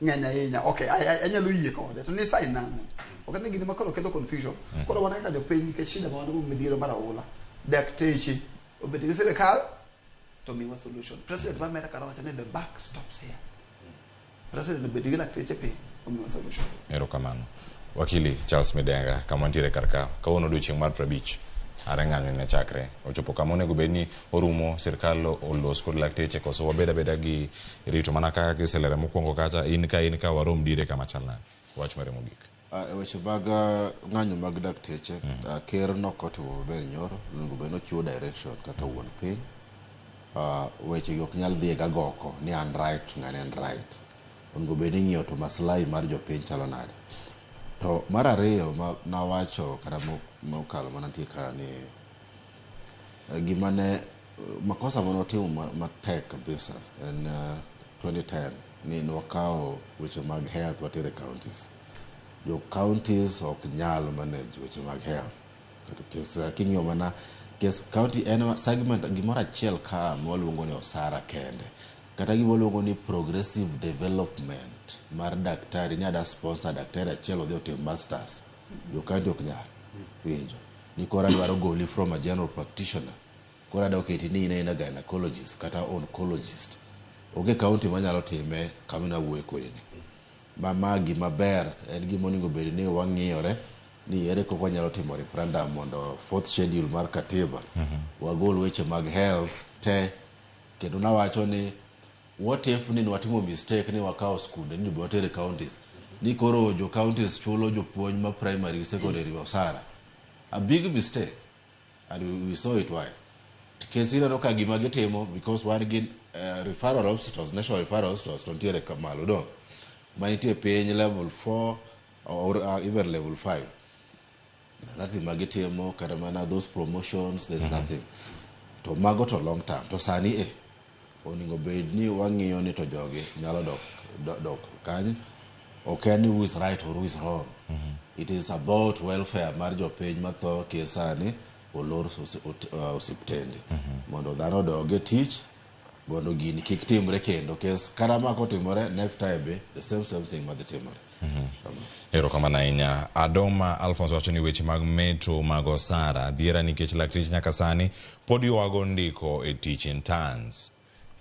ng'enya ahinya. Okay, anyalo yie kode to ni sign nang'o. Ok ni gini makoro kelo confusion. Koro wana ka jopiny nikech shida ma wan go midhiero mar oula. Dakteche obed gi serikal to miwa solution. President wa America wacho ni the buck stops here. President obed gi dakteche piny to miwa solution. Erokamano. Wakili Charles Midenga kama ntiere karka kawuono odiochieng' mar 50 are ng'anyo ne chakre ochopo kama onego bed ni orumo sirkal olos kod lakteche koso wabeda gi rito mana kaka giselere mokwongo kacha in ka warom dire kama chalna wach mare mogik. Weche mag ng'anyo mag dakteche ker nokotimo maber nyoro onego bed nochiwo direction kaka wuon piny weche ok nyal dhi ga goko ni an right ng'ane en right onego bed ni ng'iyo to maslahi mar jopiny chalo nade. To mar ariyo nawacho kata mokalo manantie ka ni gima ne makosa manotimo matek kabisa en 2010 ni nwakawo weche mag health watere counties. Jo counties ok nyal manage weche mag health. Kata kesa king'iyo mana kes county en segment gimoro achiel ka mwaluongo ni osara kende. Kata giluongo ni progressive development mar daktari ni ada sponsor daktari achiel odhi otim masters. Jo county ok nyal. Winjo. Ni kora dwaro goli from a general practitioner. Kora da oketi ni ina gynecologist kata oncologist. Oge county manyalo time kamina wuoyo kodi ni. Mama gima ber en gima onego bed ni wang'iyore ni ere koko nyalo timo referendum mondo fourth schedule mar katiba wagol weche mag health te kendo nawacho ni what if ni watimo mistake ni wakawo skunde ni botere counties ni koro jo counties chulo jopuonj ma primary secondary osara a big mistake and we saw it why kesina no ka gima gitimo because one again referral hospitals national referral hospitals don't tiere kamalo do manitie piny level 4 or even level 5 nothing magitimo kata mana those promotions there's nothing to mago to long term to sani oningo bed ni wang'iyo ni to joge nyalo dok kanye okay ni who is right or who is wrong it is about welfare mar jopiny matho kesani olor osiptende mondo dhano doge tich mondo gini kik timre kendo kes karama ko timore next time be the same thing madhi timore. Erokamano ahinya. Adoma Alphonse wacho ni weche mag meto mag osara dhiera nikech lakteche nyaka sani pod ywago ndiko e tich interns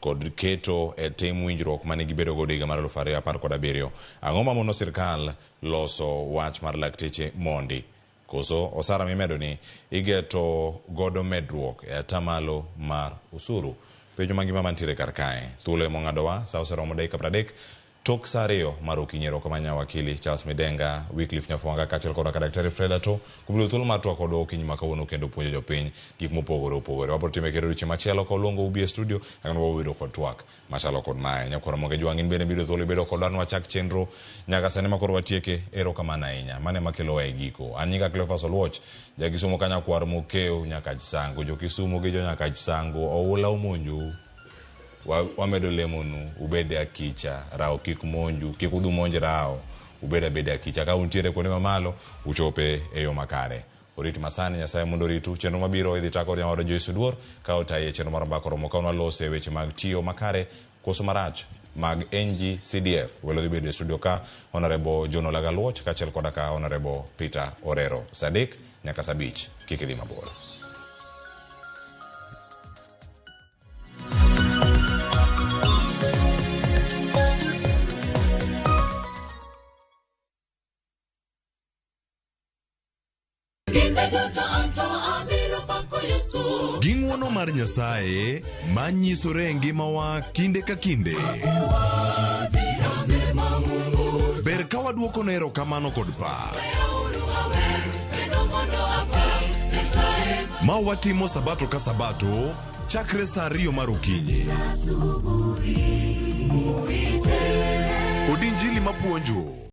kod keto e tim winjruok mane gibedo go higa mar 2017. Ang'o ma mono sirkal loso wach mar lakteche mondi koso osara mimedo ni igeto godo medruok e atamalo mar usuru. Penjo mangima mantiere kar kae thuolo mong'adowa sa oseromo dakika 30 tok sa ariyo mar okinyi. Erokamano wakili Charles Midenga, Wycliffe Nyafwanga kaachiel kod daktari Fred Ato kuom thuolo mar twak kod okinyi ma kawuono kendo puonjo jopiny gik mopogore opogore. Wabiro time kendo odiochieng' machielo koluongo ubi e studio ang'o wabedo kod twak machalo kod mae. Nyakwara moge jwang'in bende biro thuolo bedo kod wan wachak chenro nyaka sani makoro watieke. Erokamano ahinya. Mane makelo e giko. An nyinga Cleophas Oluoch Kisumu ka Nyakwar mokeo nyaka Chisango jo Kisumu gi jo nyaka Chisango oula omonju wamedo lemonu ubede akicha rao kik monju kik udhu monj rao ubede bede akicha ka untiere kuonde mamalo uchope e yo makare. Oriti masani Nyasaye mondo ritu chenro mabiro idhi tako nyawado Joyce Duor ka otaye chenro mar mbaka romo ka unalose weche mag tiyo makare koso marach mag NG-CDF. Welo dhi bedo e studio ka Honorable John Olagaluoch kaachiel koda ka Honorable Peter Orero. Sadik nyaka Sabich kik idhi mabor. Gi ng'wono mar Nyasaye manyisore e ngimawa kinde ka kinde. Ber ka waduoko ne erokamano kod pak. ma watimo sabato ka sabato chakre sa 2 mar okinyi. Od Injili mapuonjo